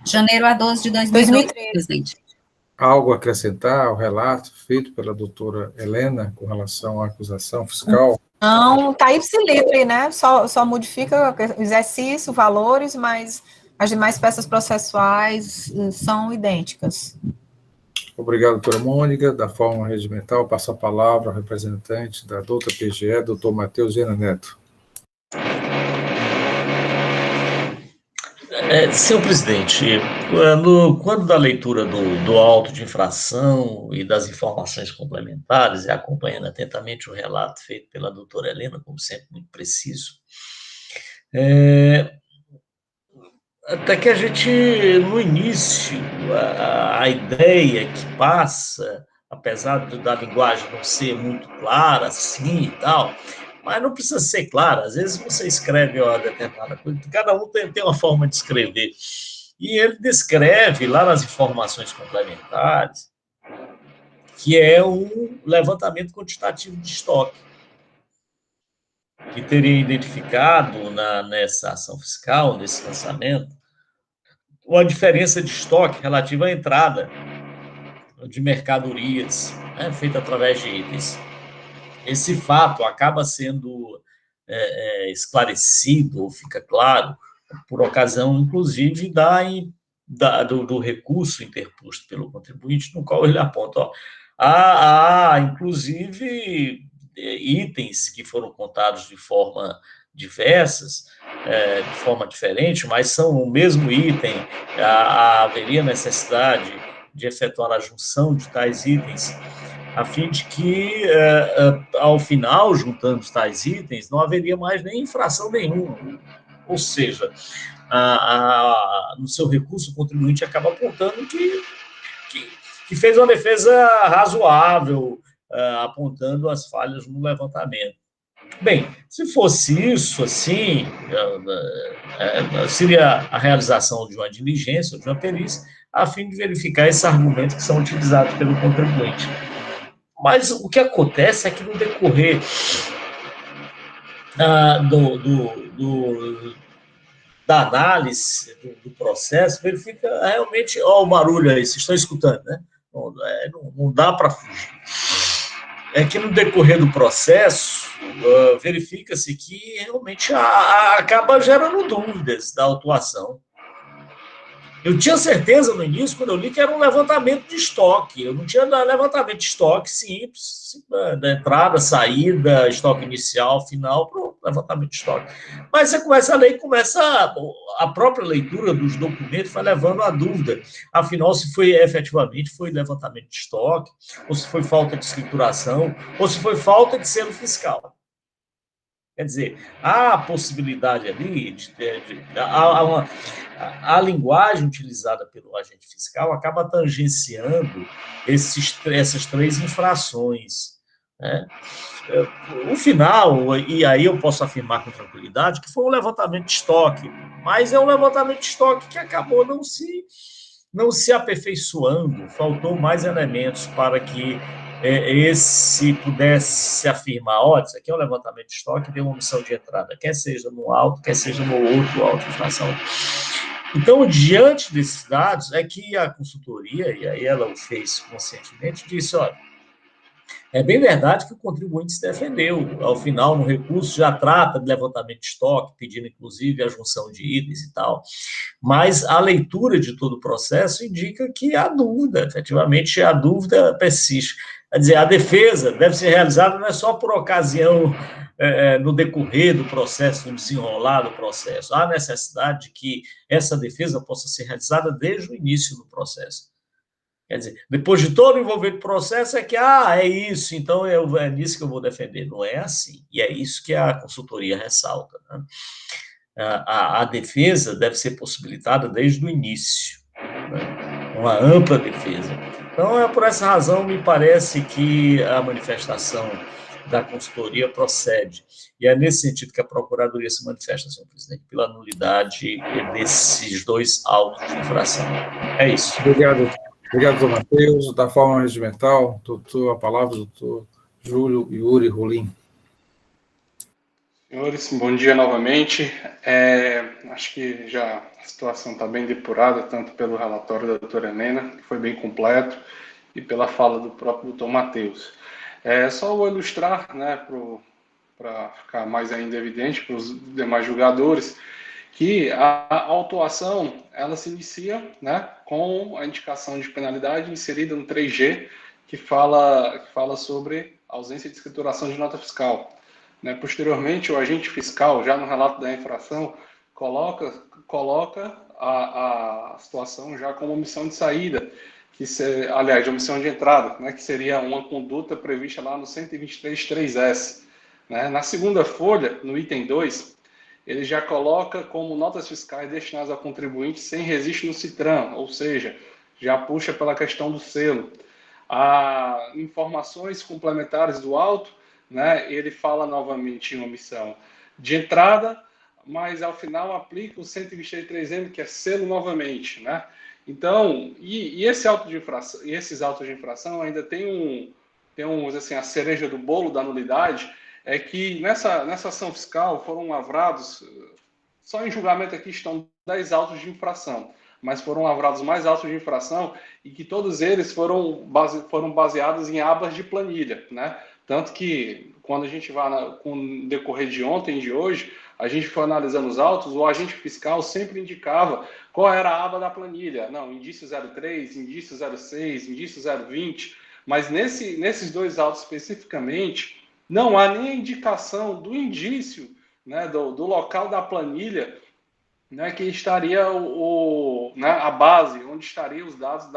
Janeiro a 12 de 2012, presidente. Algo a acrescentar ao relato feito pela doutora Helena com relação à acusação fiscal? Não, está ipsilítere, né? Só modifica o exercício, valores, mas as demais peças processuais são idênticas. Obrigado, doutora Mônica. Da forma regimental, passo a palavra ao representante da doutora PGE, doutor Matheus Viana Neto. Senhor presidente, quando da leitura do auto de infração e das informações complementares, e acompanhando atentamente o relato feito pela doutora Helena, como sempre, muito preciso, até que a gente, no início, a ideia que passa, apesar da linguagem não ser muito clara, assim e tal, mas não precisa ser clara. Às vezes você escreve uma determinada coisa, cada um tem uma forma de escrever. E ele descreve lá nas informações complementares que é um levantamento quantitativo de estoque, que teria identificado nessa ação fiscal, nesse lançamento, uma diferença de estoque relativa à entrada de mercadorias, né, feita através de itens. Esse fato acaba sendo esclarecido, ou fica claro, por ocasião, inclusive, do recurso interposto pelo contribuinte, no qual ele aponta, há inclusive, itens que foram contados de forma diversas, de forma diferente, mas são o mesmo item, haveria necessidade de efetuar a junção de tais itens, a fim de que, ao final, juntando tais itens, não haveria mais nem infração nenhuma. Ou seja, no seu recurso, o contribuinte acaba apontando que fez uma defesa razoável, apontando as falhas no levantamento. Bem, se fosse isso, assim, seria a realização de uma diligência ou de uma perícia, a fim de verificar esses argumentos que são utilizados pelo contribuinte. Mas o que acontece é que no decorrer da análise do processo, verifica realmente, o barulho aí, vocês estão escutando, né? Não dá para fugir. É que no decorrer do processo, verifica-se que realmente acaba gerando dúvidas da autuação. Eu tinha certeza no início, quando eu li, que era um levantamento de estoque. Eu não tinha levantamento de estoque simples, da entrada, saída, estoque inicial, final, pronto, levantamento de estoque. Mas você começa a ler e a própria leitura dos documentos vai levando a dúvida, afinal, se efetivamente foi levantamento de estoque, ou se foi falta de escrituração, ou se foi falta de selo fiscal. Quer dizer, há a possibilidade ali, a linguagem utilizada pelo agente fiscal acaba tangenciando essas três infrações, né? O final, e aí eu posso afirmar com tranquilidade, que foi um levantamento de estoque, mas é um levantamento de estoque que acabou não se aperfeiçoando, faltou mais elementos para que esse pudesse afirmar, isso aqui é um levantamento de estoque, tem uma omissão de entrada, quer seja no auto, quer seja no outro auto de infração. Então, diante desses dados, é que a consultoria, e aí ela o fez conscientemente, disse, é bem verdade que o contribuinte se defendeu, ao final, no recurso, já trata de levantamento de estoque, pedindo, inclusive, a junção de itens e tal, mas a leitura de todo o processo indica que há dúvida, efetivamente, a dúvida persiste. Quer dizer, a defesa deve ser realizada não é só por ocasião, no decorrer do processo, no desenrolar do processo. Há necessidade de que essa defesa possa ser realizada desde o início do processo. Quer dizer, depois de todo o envolvimento do processo, é que, é isso, então é nisso que eu vou defender. Não é assim. E é isso que a consultoria ressalta, né? A defesa deve ser possibilitada desde o início, né? Uma ampla defesa. Então, por essa razão, me parece que a manifestação da consultoria procede. E é nesse sentido que a Procuradoria se manifesta, senhor presidente, pela nulidade desses 2 autos de infração. É isso. Obrigado, doutor Matheus. Da forma regimental, a palavra, doutor Júlio Yuri Rolim. Senhores, bom dia novamente. Acho que já a situação está bem depurada, tanto pelo relatório da doutora Helena, que foi bem completo, e pela fala do próprio doutor Matheus. Só vou ilustrar, né, para ficar mais ainda evidente para os demais julgadores, que a autuação ela se inicia, né, com a indicação de penalidade inserida no 3G, que fala sobre ausência de escrituração de nota fiscal. Né? Posteriormente, o agente fiscal, já no relato da infração, coloca a situação já como omissão de saída, aliás, de omissão de entrada, né? Que seria uma conduta prevista lá no 123.3S. Né? Na segunda folha, no item 2, ele já coloca como notas fiscais destinadas ao contribuinte sem registro no CITRAN, ou seja, já puxa pela questão do selo. Informações complementares do auto, né, ele fala novamente em omissão de entrada, mas ao final aplica o 123M, que é selo novamente, né? Então, esse auto de infração, e esses autos de infração ainda tem assim, a cereja do bolo da nulidade, é que nessa ação fiscal foram lavrados, só em julgamento aqui estão 10 autos de infração, mas foram lavrados mais autos de infração e que todos eles foram baseados em abas de planilha, né? Tanto que, quando a gente vai com o decorrer de ontem e de hoje, a gente foi analisando os autos, o agente fiscal sempre indicava qual era a aba da planilha. Não, indício 03, indício 06, indício 020, mas nesses 2 autos especificamente, não há nem a indicação do indício, né, do local da planilha, né, que estaria né, a base, onde estariam os dados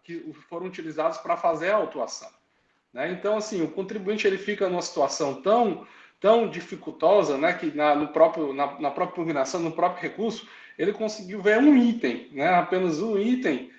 que foram utilizados para fazer a autuação. Né? Então, assim, o contribuinte ele fica numa situação tão dificultosa, né, que na própria impugnação, no próprio recurso, ele conseguiu ver um item, né, apenas um item,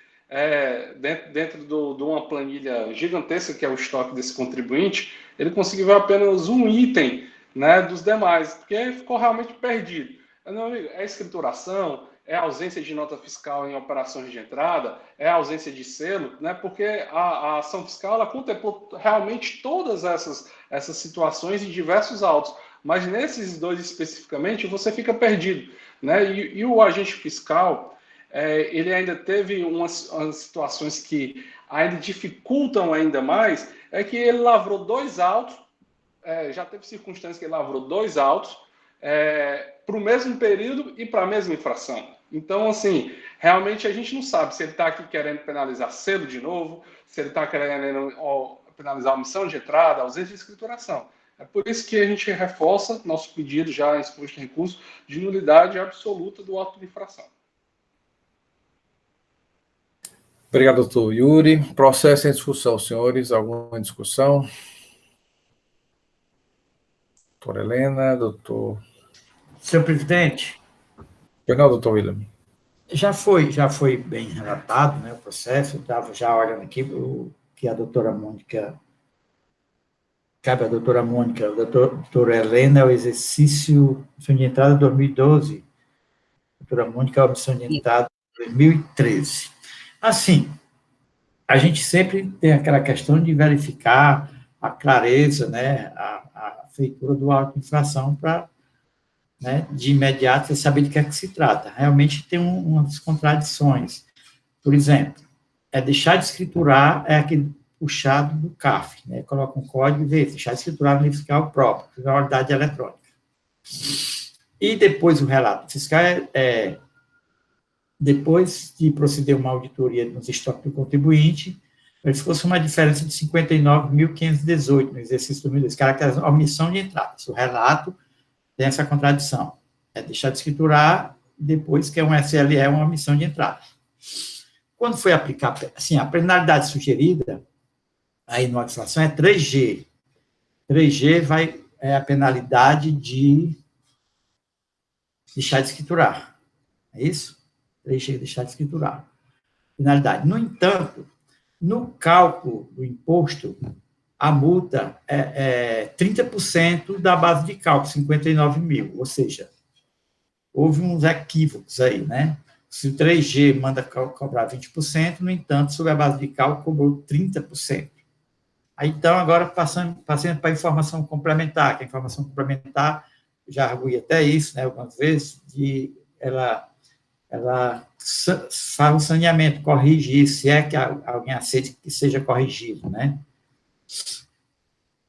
dentro de uma planilha gigantesca, que é o estoque desse contribuinte, ele conseguiu ver apenas um item, né, dos demais, porque ficou realmente perdido. Meu amigo, é escrituração, é ausência de nota fiscal em operações de entrada, é ausência de selo, né? Porque a ação fiscal ela contemplou realmente todas essas situações em diversos autos, mas nesses 2 especificamente você fica perdido, né? E o agente fiscal ele ainda teve umas situações que ainda dificultam ainda mais, é que ele lavrou 2 autos, já teve circunstâncias que ele lavrou 2 autos para o mesmo período e para a mesma infração. Então, assim, realmente a gente não sabe se ele está aqui querendo penalizar selo de novo, se ele está querendo penalizar a omissão de entrada, ausência de escrituração. É por isso que a gente reforça nosso pedido já em exposto de recurso de nulidade absoluta do auto de infração. Obrigado, doutor Yuri. Processo em discussão, senhores. Alguma discussão? Doutora Helena, doutor... Senhor presidente. Não, doutor William. Já foi bem relatado, né, o processo. Eu estava já olhando aqui o que a doutora Mônica... Cabe à doutora Mônica, a doutora Helena é o exercício de entrada de 2012. A doutora Mônica é a omissão de entrada de 2013. Assim, a gente sempre tem aquela questão de verificar a clareza, né, a feitura do auto de infração para, né, de imediato você saber de que é que se trata. Realmente tem umas contradições. Por exemplo, deixar de escriturar é aquele puxado do CAF, né, coloca um código e vê, deixar de escriturar no livro fiscal próprio, finalidade eletrônica. E depois o relato fiscal depois de proceder uma auditoria nos estoques do contribuinte, se fosse uma diferença de 59.518 no exercício 2002, caracteriza a omissão de entrada. O relato tem essa contradição. Deixar de escriturar, depois que é um SLE, é uma omissão de entrada. Quando foi aplicar, assim, a penalidade sugerida, aí no infração é 3G. 3G é a penalidade de deixar de escriturar. É isso? 3G, deixar de escriturar. Penalidade. No entanto, no cálculo do imposto, a multa é 30% da base de cálculo, 59 mil, ou seja, houve uns equívocos aí, né? Se o 3G manda cobrar 20%, no entanto, sobre a base de cálculo, cobrou 30%. Aí, então, agora, passando para a informação complementar, que a informação complementar, já arguí até isso, né, algumas vezes, ela faz o saneamento, corrige isso, se é que alguém aceite que seja corrigido, né?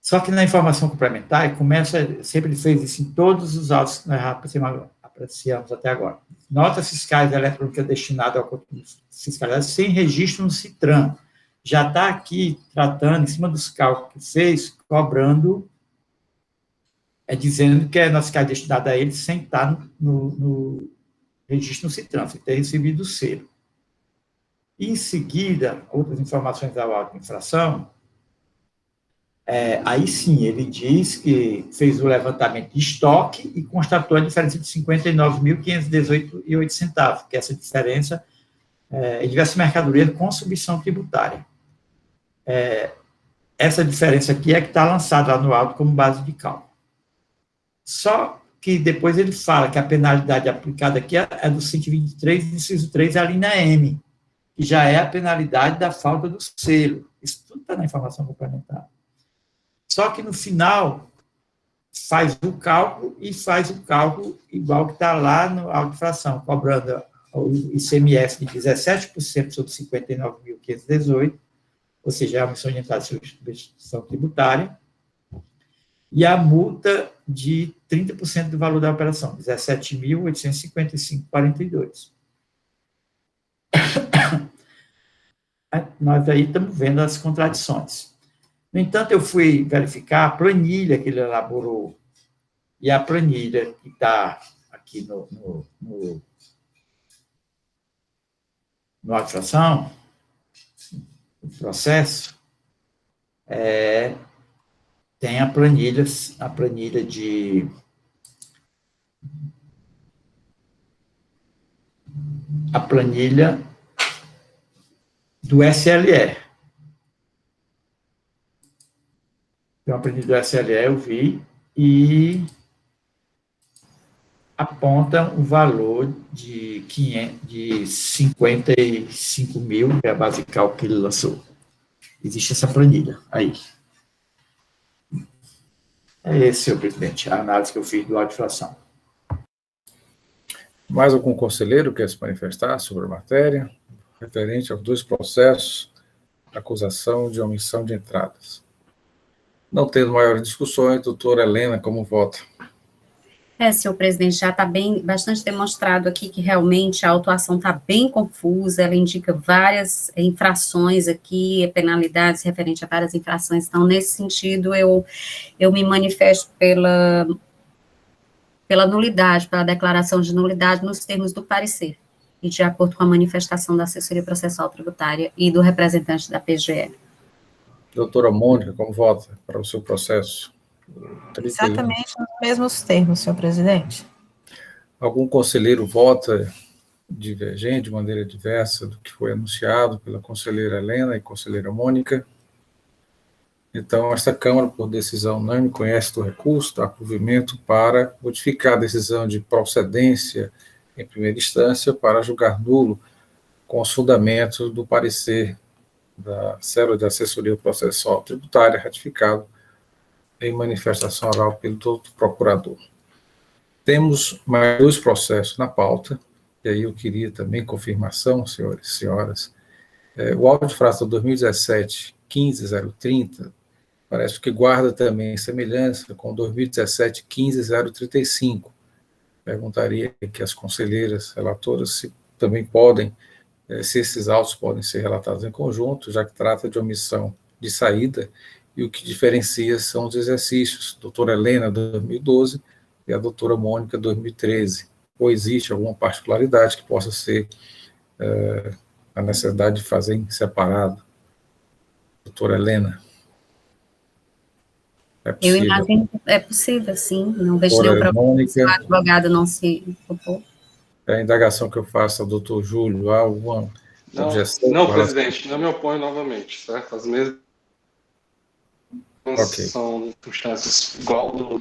Só que na informação complementar, sempre fez isso em todos os autos que nós apreciamos até agora. Notas fiscais eletrônicas destinadas ao conteúdo fiscalizado sem registro no CITRAN. Já está aqui tratando, em cima dos cálculos que fez, cobrando, dizendo que a nota fiscal destinada a ele sem estar no registro no CITRAN, sem ter recebido o selo. Em seguida, outras informações da auto de infração, aí sim, ele diz que fez o levantamento de estoque e constatou a diferença de R$ 59.518,08 centavos, que essa diferença é diversas mercadorias com submissão tributária. Essa diferença aqui é que está lançada lá no auto como base de cálculo. Só que depois ele fala que a penalidade aplicada aqui é do 123, inciso 3, a linha M, que já é a penalidade da falta do selo. Isso tudo está na informação complementar. Só que no final, faz o cálculo igual que está lá no auto de infração, cobrando o ICMS de 17% sobre 59.518, ou seja, a omissão de entrada de substituição tributária, e a multa de 30% do valor da operação, 17.855,42. Nós aí estamos vendo as contradições. No entanto, eu fui verificar a planilha que ele elaborou, e a planilha que está aqui no auto de infração, no processo, tem a planilha do SLE. Então, a planilha do SLE eu vi e aponta um valor de 55 mil, que é a base de cálculo que ele lançou. Existe essa planilha aí. É esse, senhor presidente, a análise que eu fiz do auto de infração. Mais algum conselheiro quer se manifestar sobre a matéria, referente aos 2 processos, acusação de omissão de entradas? Não tendo maiores discussões, doutora Helena, como vota? Senhor presidente, já está bastante demonstrado aqui que realmente a autuação está bem confusa, ela indica várias infrações aqui, penalidades referentes a várias infrações, então, nesse sentido, eu me manifesto pela nulidade, pela declaração de nulidade nos termos do parecer, e de acordo com a manifestação da assessoria processual tributária e do representante da PGE. Doutora Mônica, como vota para o seu processo? 31. Exatamente nos mesmos termos, senhor presidente. Algum conselheiro vota divergente, de maneira diversa do que foi anunciado pela conselheira Helena e conselheira Mônica? Então, esta Câmara, por decisão unânime, conhece do recurso, dá provimento para modificar a decisão de procedência em primeira instância para julgar nulo com os fundamentos do parecer da célula de assessoria processual tributária, ratificado em manifestação oral pelo doutor procurador. Temos mais 2 processos na pauta, e aí eu queria também confirmação, senhores e senhoras. O auto de infração 2017-15030 parece que guarda também semelhança com 2017-15035. Perguntaria que as conselheiras relatoras se também podem, se esses autos podem ser relatados em conjunto, já que trata de omissão de saída, e o que diferencia são os exercícios, doutora Helena, 2012, e a doutora Mônica, 2013. Ou existe alguma particularidade que possa ser a necessidade de fazer em separado? Doutora Helena. Eu imagino que é possível, sim, não vejo nenhum problema se o advogado não se opor. É a indagação que eu faço ao doutor Júlio, há alguma objeção? Não, presidente, não me oponho novamente, certo? As mesmas... são circunstâncias igual do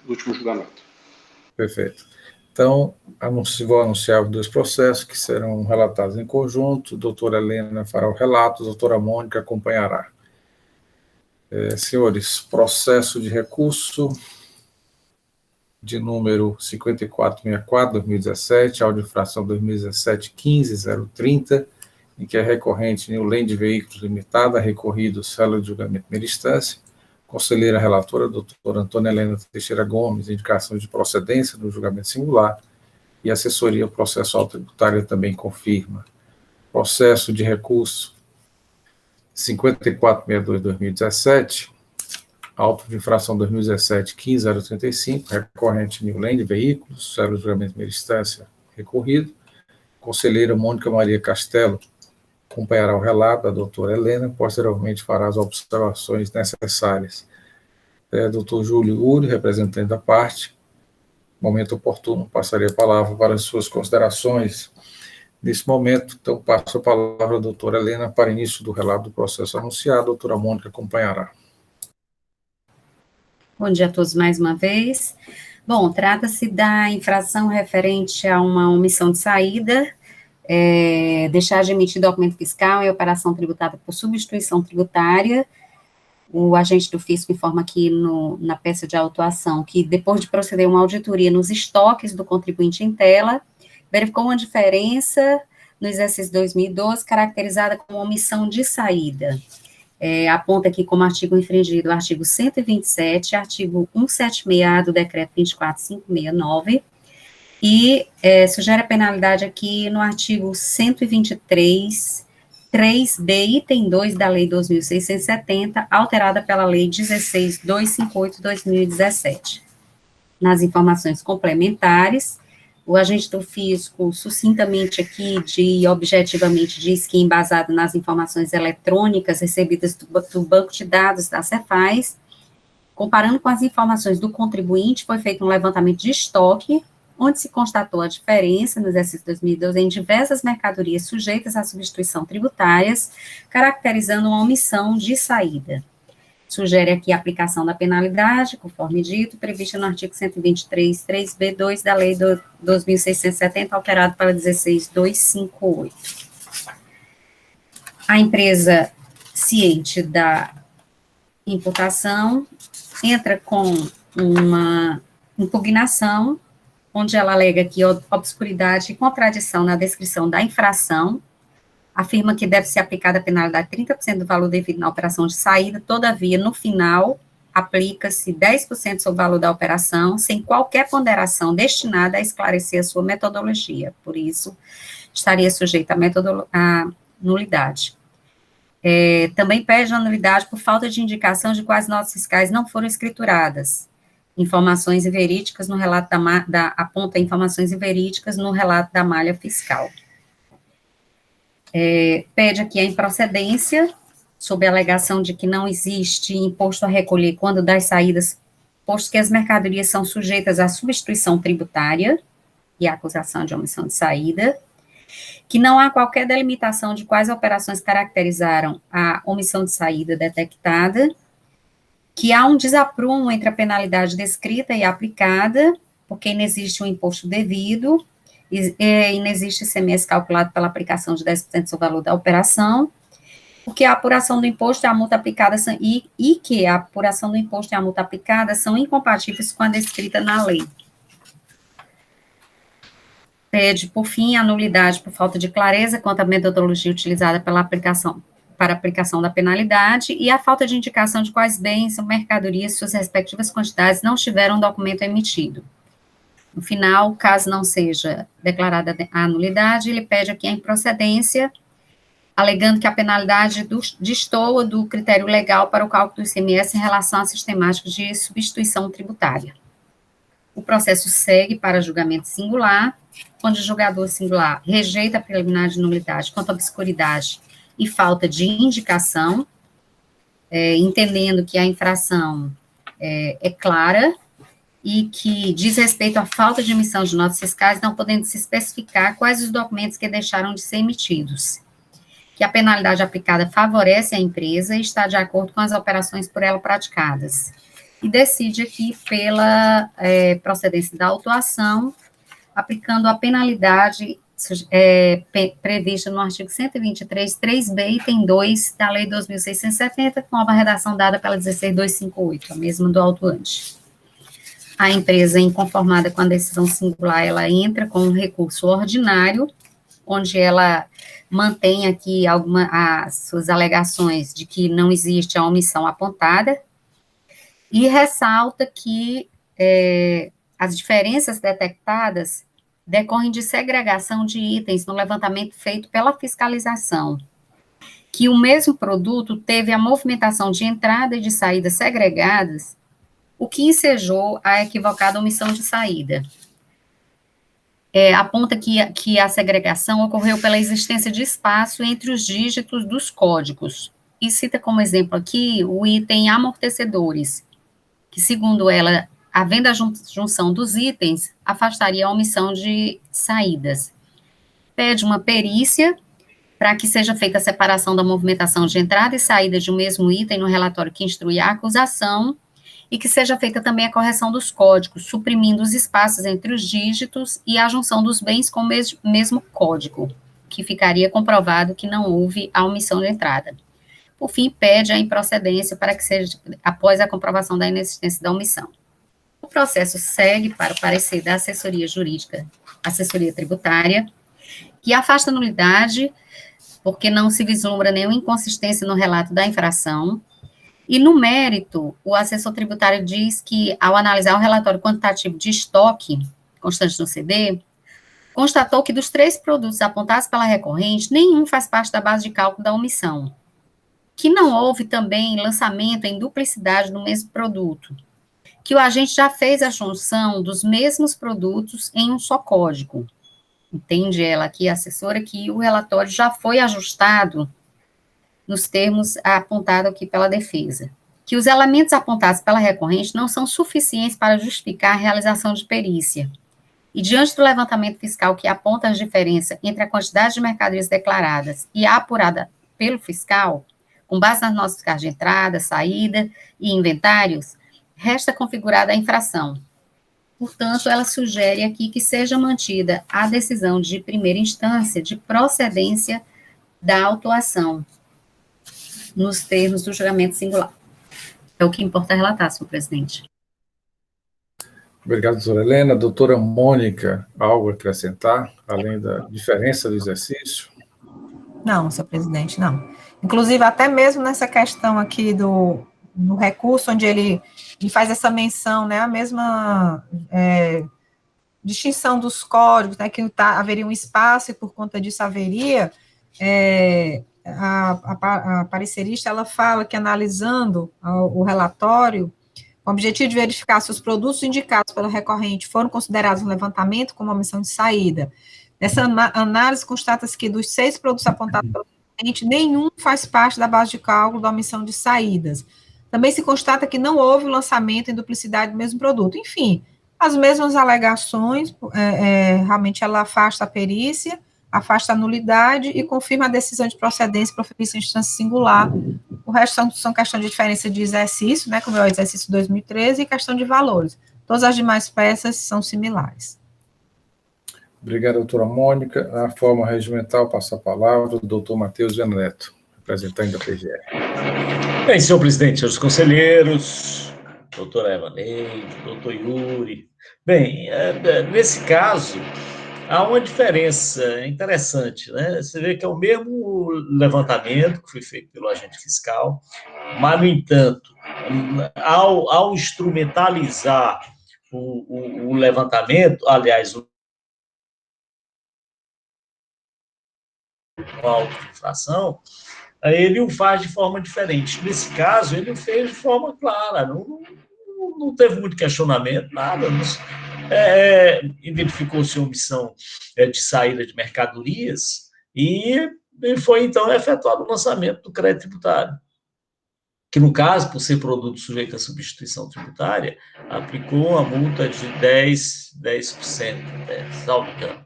último julgamento. Perfeito. Então, vou anunciar os 2 processos que serão relatados em conjunto. A doutora Helena fará o relato, a doutora Mônica acompanhará. Senhores, processo de recurso de número 5464-2017, audio-infração 2017-15-030, em que é recorrente New Land Veículos Limitada, recorrido célula de julgamento de primeira instância, conselheira relatora, doutora Antônia Helena Teixeira Gomes, indicação de procedência do julgamento singular, e assessoria processual tributária também confirma. Processo de recurso 5462-2017, auto de infração 2017-15-035, recorrente New Land Veículos, célula de julgamento de primeira instância, recorrido. Conselheira Mônica Maria Castelo acompanhará o relato da doutora Helena, posteriormente fará as observações necessárias. Doutor Júlio Uri, representante da parte, momento oportuno, passaria a palavra para as suas considerações. Nesse momento, então, passo a palavra à doutora Helena para início do relato do processo anunciado. A doutora Mônica acompanhará. Bom dia a todos mais uma vez. Bom, trata-se da infração referente a uma omissão de saída, deixar de emitir documento fiscal em operação tributada por substituição tributária. O agente do fisco informa aqui na peça de autuação que, depois de proceder uma auditoria nos estoques do contribuinte em tela, verificou uma diferença no exercício 2012, caracterizada como omissão de saída. Aponta aqui como artigo infringido o artigo 127, artigo 176 do decreto 24569, e sugere a penalidade aqui no artigo 123, 3b, item 2 da Lei 2.670, alterada pela Lei 16.258/2017. Nas informações complementares, o agente do fisco, sucintamente aqui e objetivamente, diz que, embasado nas informações eletrônicas recebidas do banco de dados da Cefaz, comparando com as informações do contribuinte, foi feito um levantamento de estoque, onde se constatou a diferença no exercício 2012 em diversas mercadorias sujeitas à substituição tributárias, caracterizando uma omissão de saída. Sugere aqui a aplicação da penalidade, conforme dito, prevista no artigo 123, 3b2 da Lei 2.670, alterado para 16.258. A empresa, ciente da imputação, entra com uma impugnação, onde ela alega que obscuridade e contradição na descrição da infração, afirma que deve ser aplicada a penalidade de 30% do valor devido na operação de saída, todavia, no final, aplica-se 10% sobre o valor da operação, sem qualquer ponderação destinada a esclarecer a sua metodologia, por isso, estaria sujeita à nulidade. Também pede a nulidade por falta de indicação de quais notas fiscais não foram escrituradas. Informações inverídicas no relato aponta informações inverídicas no relato da malha fiscal. Pede aqui a improcedência, sob a alegação de que não existe imposto a recolher quando das saídas, posto que as mercadorias são sujeitas à substituição tributária e à acusação de omissão de saída, que não há qualquer delimitação de quais operações caracterizaram a omissão de saída detectada, que há um desaprumo entre a penalidade descrita e aplicada, porque inexiste um imposto devido, inexiste ICMS calculado pela aplicação de 10% sobre o valor da operação, porque a apuração do imposto e a multa aplicada e que a apuração do imposto e a multa aplicada são incompatíveis com a descrita na lei. Pede, por fim, a nulidade por falta de clareza quanto à metodologia utilizada para a aplicação da penalidade e a falta de indicação de quais bens ou mercadorias suas respectivas quantidades não tiveram documento emitido. No final, caso não seja declarada a nulidade, ele pede aqui a improcedência, alegando que a penalidade destoa do critério legal para o cálculo do ICMS em relação à sistemática de substituição tributária. O processo segue para julgamento singular, onde o julgador singular rejeita a preliminar de nulidade quanto à obscuridade e falta de indicação, entendendo que a infração é clara e que diz respeito à falta de emissão de notas fiscais, não podendo se especificar quais os documentos que deixaram de ser emitidos. que a penalidade aplicada favorece a empresa e está de acordo com as operações por ela praticadas. E decide aqui pela procedência da autuação, aplicando a penalidade prevista no artigo 123, 3b, item 2 da Lei 2.670, com nova redação dada pela 16.258, a mesma do autuante. A empresa inconformada com a decisão singular, ela entra com um recurso ordinário, onde ela mantém aqui as suas alegações de que não existe a omissão apontada, e ressalta que as diferenças detectadas decorrem de segregação de itens no levantamento feito pela fiscalização, que o mesmo produto teve a movimentação de entrada e de saída segregadas, o que ensejou a equivocada omissão de saída. Aponta que a segregação ocorreu pela existência de espaço entre os dígitos dos códigos, e cita como exemplo aqui o item amortecedores, que, segundo ela, havendo a junção dos itens, afastaria a omissão de saídas. Pede uma perícia para que seja feita a separação da movimentação de entrada e saída de um mesmo item no relatório que instrui a acusação, e que seja feita também a correção dos códigos, suprimindo os espaços entre os dígitos e a junção dos bens com o mesmo código, que ficaria comprovado que não houve a omissão de entrada. Por fim, pede a improcedência para que seja, após a comprovação da inexistência da omissão. O processo segue para o parecer da assessoria jurídica, assessoria tributária, que afasta a nulidade, porque não se vislumbra nenhuma inconsistência no relato da infração. E no mérito, o assessor tributário diz que, ao analisar o relatório quantitativo de estoque constante no CD, constatou que dos 3 produtos apontados pela recorrente, nenhum faz parte da base de cálculo da omissão, que não houve também lançamento em duplicidade do mesmo produto, que o agente já fez a junção dos mesmos produtos em um só código. Entende ela aqui, a assessora, que o relatório já foi ajustado nos termos apontados aqui pela defesa, que os elementos apontados pela recorrente não são suficientes para justificar a realização de perícia. E diante do levantamento fiscal que aponta as diferenças entre a quantidade de mercadorias declaradas e a apurada pelo fiscal, com base nas notas fiscais de entrada, saída e inventários, resta configurada a infração. Portanto, ela sugere aqui que seja mantida a decisão de primeira instância de procedência da autuação, nos termos do julgamento singular. É o que importa relatar, senhor presidente. Obrigado, doutora Helena. Doutora Mônica, algo a acrescentar, além da diferença do exercício? Não, senhor presidente, não. Inclusive, até mesmo nessa questão aqui no recurso, onde ele faz essa menção, né, a mesma distinção dos códigos, né, que haveria um espaço e por conta disso haveria, a parecerista, ela fala que analisando o relatório, com o objetivo de verificar se os produtos indicados pela recorrente foram considerados no levantamento como omissão de saída. Nessa análise, constata-se que dos 6 produtos apontados pela recorrente, nenhum faz parte da base de cálculo da omissão de saídas. Também se constata que não houve o lançamento em duplicidade do mesmo produto. Enfim, as mesmas alegações, realmente ela afasta a perícia, afasta a nulidade e confirma a decisão de procedência proferida em instância singular. O resto são questão de diferença de exercício, né, como é o exercício 2013, e questão de valores. Todas as demais peças são similares. Obrigado, doutora Mônica. Na forma regimental, passo a palavra ao doutor Matheus Viana Neto, representante da PGE. Bem, senhor presidente, senhores conselheiros, doutora Eva Neide, doutor Yuri. Bem, nesse caso, há uma diferença interessante, né? Você vê que é o mesmo levantamento que foi feito pelo agente fiscal, mas, no entanto, ao instrumentalizar o levantamento, aliás, o auto de infração, ele o faz de forma diferente. Nesse caso, ele o fez de forma clara, não teve muito questionamento, nada. Identificou-se omissão de saída de mercadorias e foi, então, efetuado o lançamento do crédito tributário, que, no caso, por ser produto sujeito à substituição tributária, aplicou uma multa de 10%, salvo engano.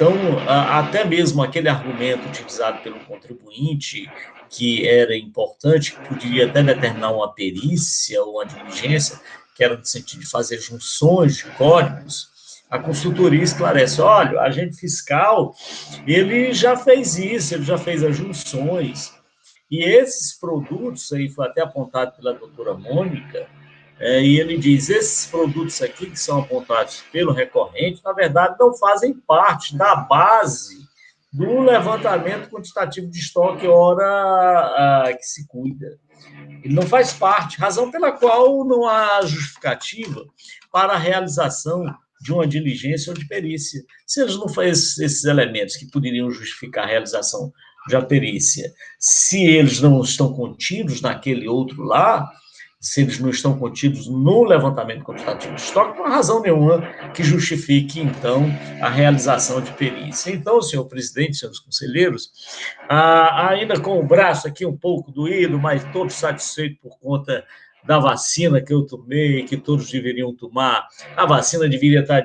Então, até mesmo aquele argumento utilizado pelo contribuinte, que era importante, que poderia até determinar uma perícia ou uma diligência, que era no sentido de fazer junções de códigos, a consultoria esclarece, olha, o agente fiscal, ele já fez isso, ele já fez as junções, e esses produtos, aí foi até apontado pela doutora Mônica, e ele diz, esses produtos aqui que são apontados pelo recorrente, na verdade, não fazem parte da base do levantamento quantitativo de estoque hora que se cuida. Ele não faz parte, razão pela qual não há justificativa para a realização de uma diligência ou de perícia. Se eles não fazem esses elementos que poderiam justificar a realização da perícia, se eles não estão contidos naquele outro lá, se eles não estão contidos no levantamento quantitativo de estoque, não há razão nenhuma que justifique, então, a realização de perícia. Então, senhor presidente, senhores conselheiros, ainda com o braço aqui um pouco doído, mas todos satisfeitos por conta da vacina que eu tomei, que todos deveriam tomar, a vacina deveria estar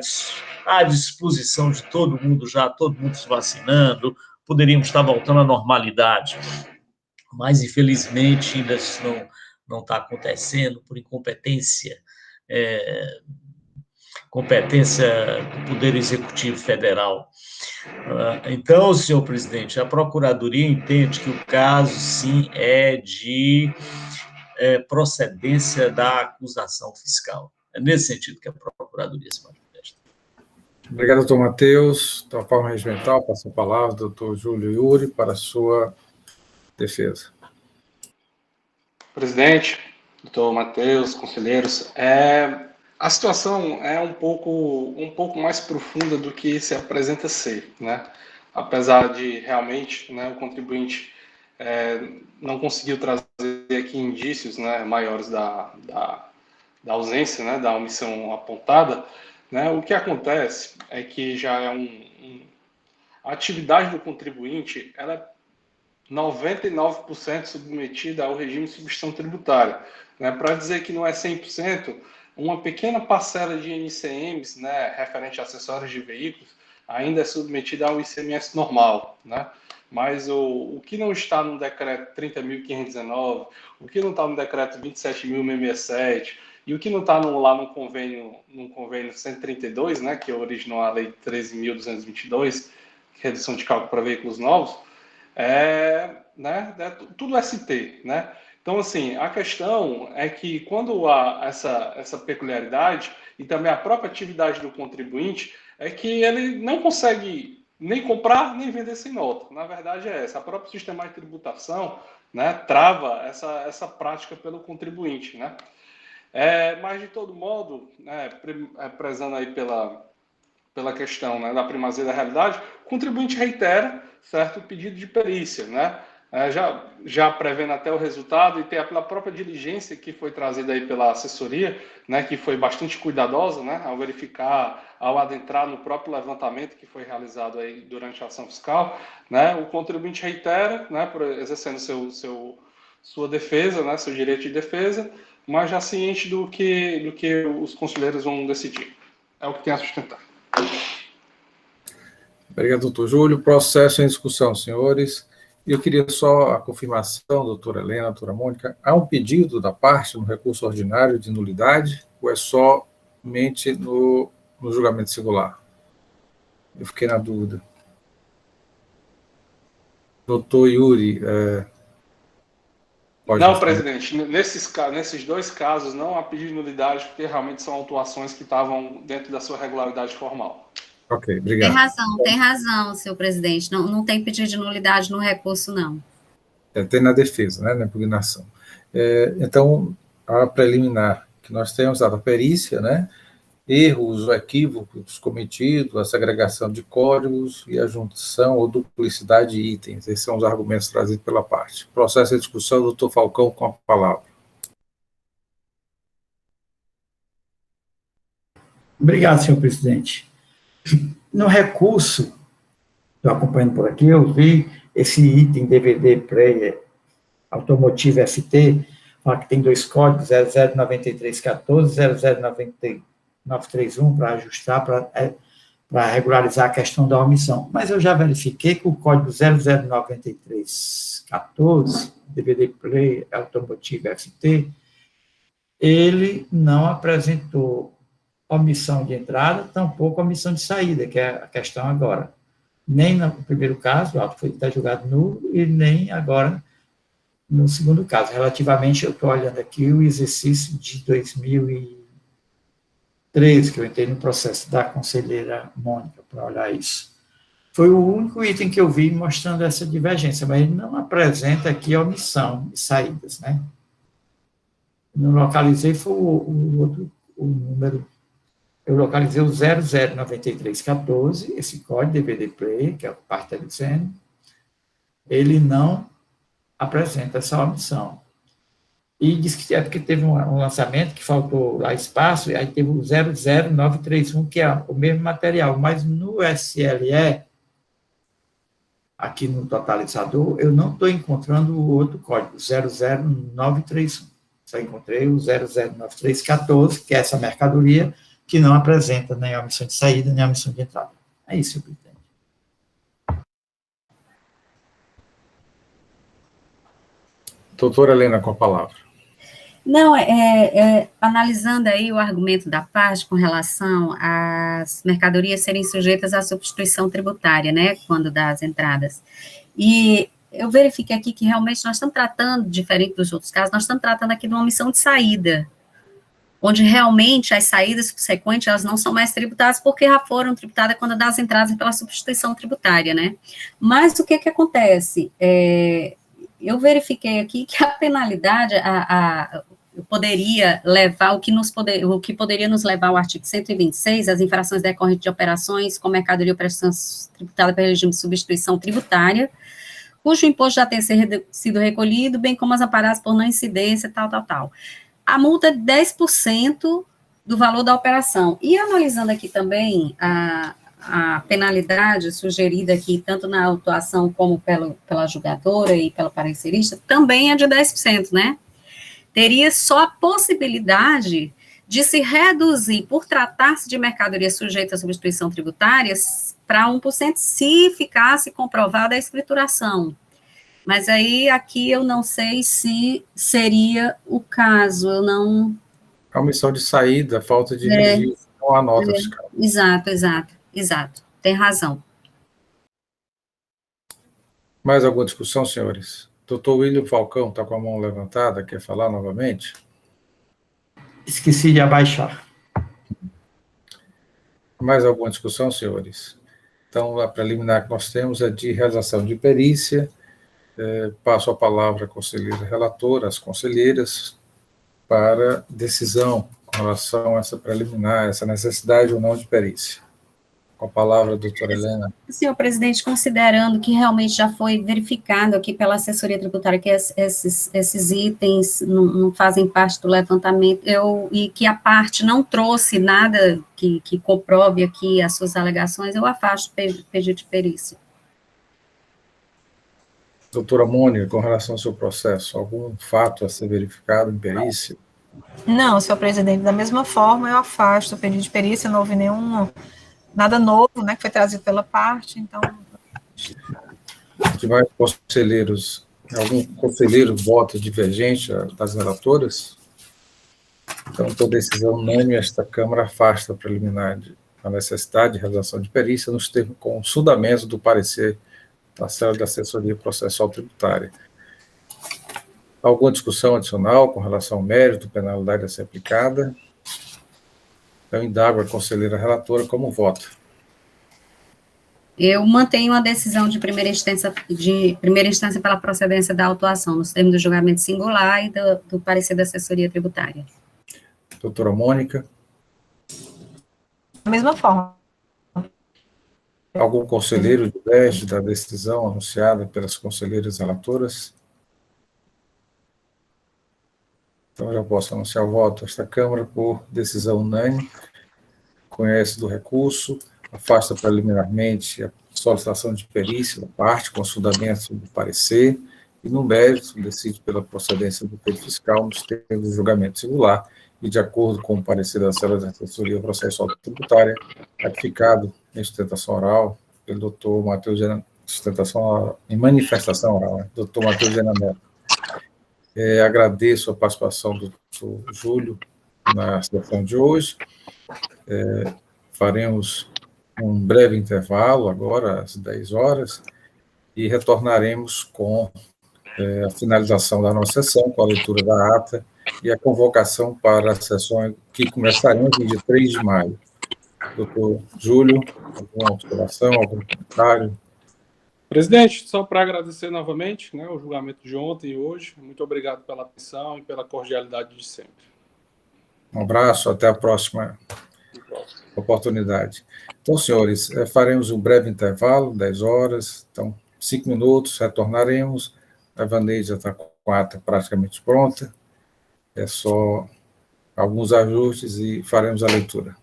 à disposição de todo mundo já, todo mundo se vacinando, poderíamos estar voltando à normalidade, mas, infelizmente, ainda não está acontecendo por incompetência, competência do Poder Executivo Federal. Então, senhor presidente, a Procuradoria entende que o caso, sim, é de procedência da acusação fiscal. É nesse sentido que a Procuradoria se manifesta. Obrigado, doutor Matheus. Da forma regimental, passo a palavra ao doutor Júlio Iuri para a sua defesa. Presidente, doutor Matheus, conselheiros, a situação é um pouco mais profunda do que se apresenta ser, né? Apesar de realmente, né, o contribuinte não conseguiu trazer aqui indícios, né, maiores da ausência, né, da omissão apontada, né, o que acontece é que já é a atividade do contribuinte, ela é 99% submetida ao regime de substituição tributária. Né? Para dizer que não é 100%, uma pequena parcela de NCMs, né, referente a acessórios de veículos, ainda é submetida ao ICMS normal. Né? Mas o que não está no decreto 30.519, o que não está no decreto 27.067, e o que não está lá no convênio 132, né, que originou a lei 13.222, redução de cálculo para veículos novos, tudo ST, né? Então, assim, a questão é que quando há essa peculiaridade e também a própria atividade do contribuinte, é que ele não consegue nem comprar nem vender sem nota. Na verdade é essa. A própria sistema de tributação, né, trava essa prática pelo contribuinte, né? Mas, de todo modo, né, prezando aí pela questão, né, da primazia da realidade, o contribuinte reitera, certo, o pedido de perícia, né? Já prevendo até o resultado, e tem pela própria diligência que foi trazida aí pela assessoria, né, que foi bastante cuidadosa, né, ao verificar, ao adentrar no próprio levantamento que foi realizado aí durante a ação fiscal, né, o contribuinte reitera, né, exercendo sua defesa, né, seu direito de defesa, mas já ciente do que os conselheiros vão decidir. É o que tem a sustentar. Obrigado, doutor Júlio. Processo em discussão, senhores. Eu queria só a confirmação, doutora Helena, doutora Mônica, há um pedido da parte no recurso ordinário de nulidade ou é somente no julgamento singular? Eu fiquei na dúvida. Doutor Iuri, não, responder. Presidente, nesses dois casos não há pedido de nulidade, porque realmente são autuações que estavam dentro da sua regularidade formal. Ok, obrigado. Tem razão, senhor presidente. Não tem pedido de nulidade no recurso, não. Tem na defesa, né, na impugnação. Então, a preliminar que nós temos a perícia, né, erros ou equívocos cometidos, a segregação de códigos e a junção ou duplicidade de itens. Esses são os argumentos trazidos pela parte. Processo de discussão, doutor Falcão, com a palavra. Obrigado, senhor presidente. No recurso, estou acompanhando por aqui, eu vi esse item DVD pré-automotivo FT, fala que tem dois códigos, 009314 e 009931, para ajustar, para para regularizar a questão da omissão. Mas eu já verifiquei que o código 009314, DVD Play Automotive FT, ele não apresentou omissão de entrada, tampouco omissão de saída, que é a questão agora. Nem no primeiro caso, o auto foi julgado nulo, e nem agora no segundo caso. Relativamente, eu estou olhando aqui o exercício de 2013, que eu entrei no processo da conselheira Mônica para olhar isso. Foi o único item que eu vi mostrando essa divergência, mas ele não apresenta aqui a omissão de saídas, né? Não localizei, foi o número, eu localizei o 009314, esse código DVD Play, que é a parte está dizendo, ele não apresenta essa omissão. E diz que é porque teve um lançamento que faltou lá espaço, e aí teve o 00931, que é o mesmo material, mas no SLE, aqui no totalizador, eu não estou encontrando o outro código, 00931. Só encontrei o 009314, que é essa mercadoria, que não apresenta nem a omissão de saída, nem a omissão de entrada. É isso, presidente. Doutora Helena, com a palavra. Não, analisando aí o argumento da parte com relação às mercadorias serem sujeitas à substituição tributária, né, quando das entradas. E eu verifiquei aqui que realmente nós estamos tratando, diferente dos outros casos, nós estamos tratando aqui de uma omissão de saída, onde realmente as saídas subsequentes, elas não são mais tributadas, porque já foram tributadas quando das entradas pela substituição tributária, né? Mas o que acontece? Eu verifiquei aqui que a penalidade, poderia levar, o que poderia nos levar ao artigo 126, as infrações decorrentes de operações com mercadoria ou prestação tributada pelo regime de substituição tributária, cujo imposto já tenha sido recolhido, bem como as amparadas por não incidência, tal. A multa é 10% do valor da operação. E analisando aqui também a penalidade sugerida aqui, tanto na autuação como pela julgadora e pela parecerista, também é de 10%, né? Teria só a possibilidade de se reduzir, por tratar-se de mercadoria sujeita à substituição tributária, para 1%, se ficasse comprovada a escrituração. Mas aí, aqui, eu não sei se seria o caso, eu não... A omissão de saída, falta de registro, não há nota fiscal. Exato, tem razão. Mais alguma discussão, senhores? Doutor William Falcão está com a mão levantada, quer falar novamente? Esqueci de abaixar. Mais alguma discussão, senhores? Então, a preliminar que nós temos é de realização de perícia. Passo a palavra à conselheira relatora, às conselheiras, para decisão com relação a essa preliminar, essa necessidade ou não de perícia. Com a palavra, doutora Helena. Senhor presidente, considerando que realmente já foi verificado aqui pela assessoria tributária que esses itens não fazem parte do levantamento, e que a parte não trouxe nada que comprove aqui as suas alegações, eu afasto o pedido de perícia. Doutora Mônica, com relação ao seu processo, algum fato a ser verificado em perícia? Não, senhor presidente, da mesma forma eu afasto o pedido de perícia, não houve nada novo, né, que foi trazido pela parte, então... Demais conselheiros, algum conselheiro vota divergente das relatoras? Então, por decisão unânime, esta Câmara afasta a preliminar a necessidade de realização de perícia nos termos com o fundamento do parecer da Célula de Assessoria Processual Tributária. Alguma discussão adicional com relação ao mérito, penalidade a ser aplicada? Então, indago a conselheira relatora como vota. Eu mantenho a decisão de primeira instância pela procedência da autuação, nos termos do julgamento singular e do parecer da assessoria tributária. Doutora Mônica? Da mesma forma. Algum conselheiro diverge da decisão anunciada pelas conselheiras relatoras? Então, já posso anunciar o voto. Esta Câmara, por decisão unânime, conhece do recurso, afasta preliminarmente a solicitação de perícia da parte, com os fundamentos do parecer, e no mérito, decide pela procedência do feito fiscal nos termos do julgamento singular e de acordo com o parecer da Célula de Assessoria Processual Tributária, ratificado em sustentação oral pelo doutor Matheus Gena, sustentação oral, em manifestação oral, né? Doutor Matheus Gena Neto. Agradeço a participação do doutor Júlio na sessão de hoje. Faremos um breve intervalo agora, às 10 horas, e retornaremos com a finalização da nossa sessão, com a leitura da ata e a convocação para a sessão que começaremos no dia 3 de maio. Doutor Júlio, alguma observação, algum comentário? Presidente, só para agradecer novamente, né, o julgamento de ontem e hoje. Muito obrigado pela atenção e pela cordialidade de sempre. Um abraço, até a próxima oportunidade. Então, senhores, faremos um breve intervalo, 10 horas, então, 5 minutos, retornaremos. A Vandeia já está com a ata praticamente pronta, é só alguns ajustes e faremos a leitura.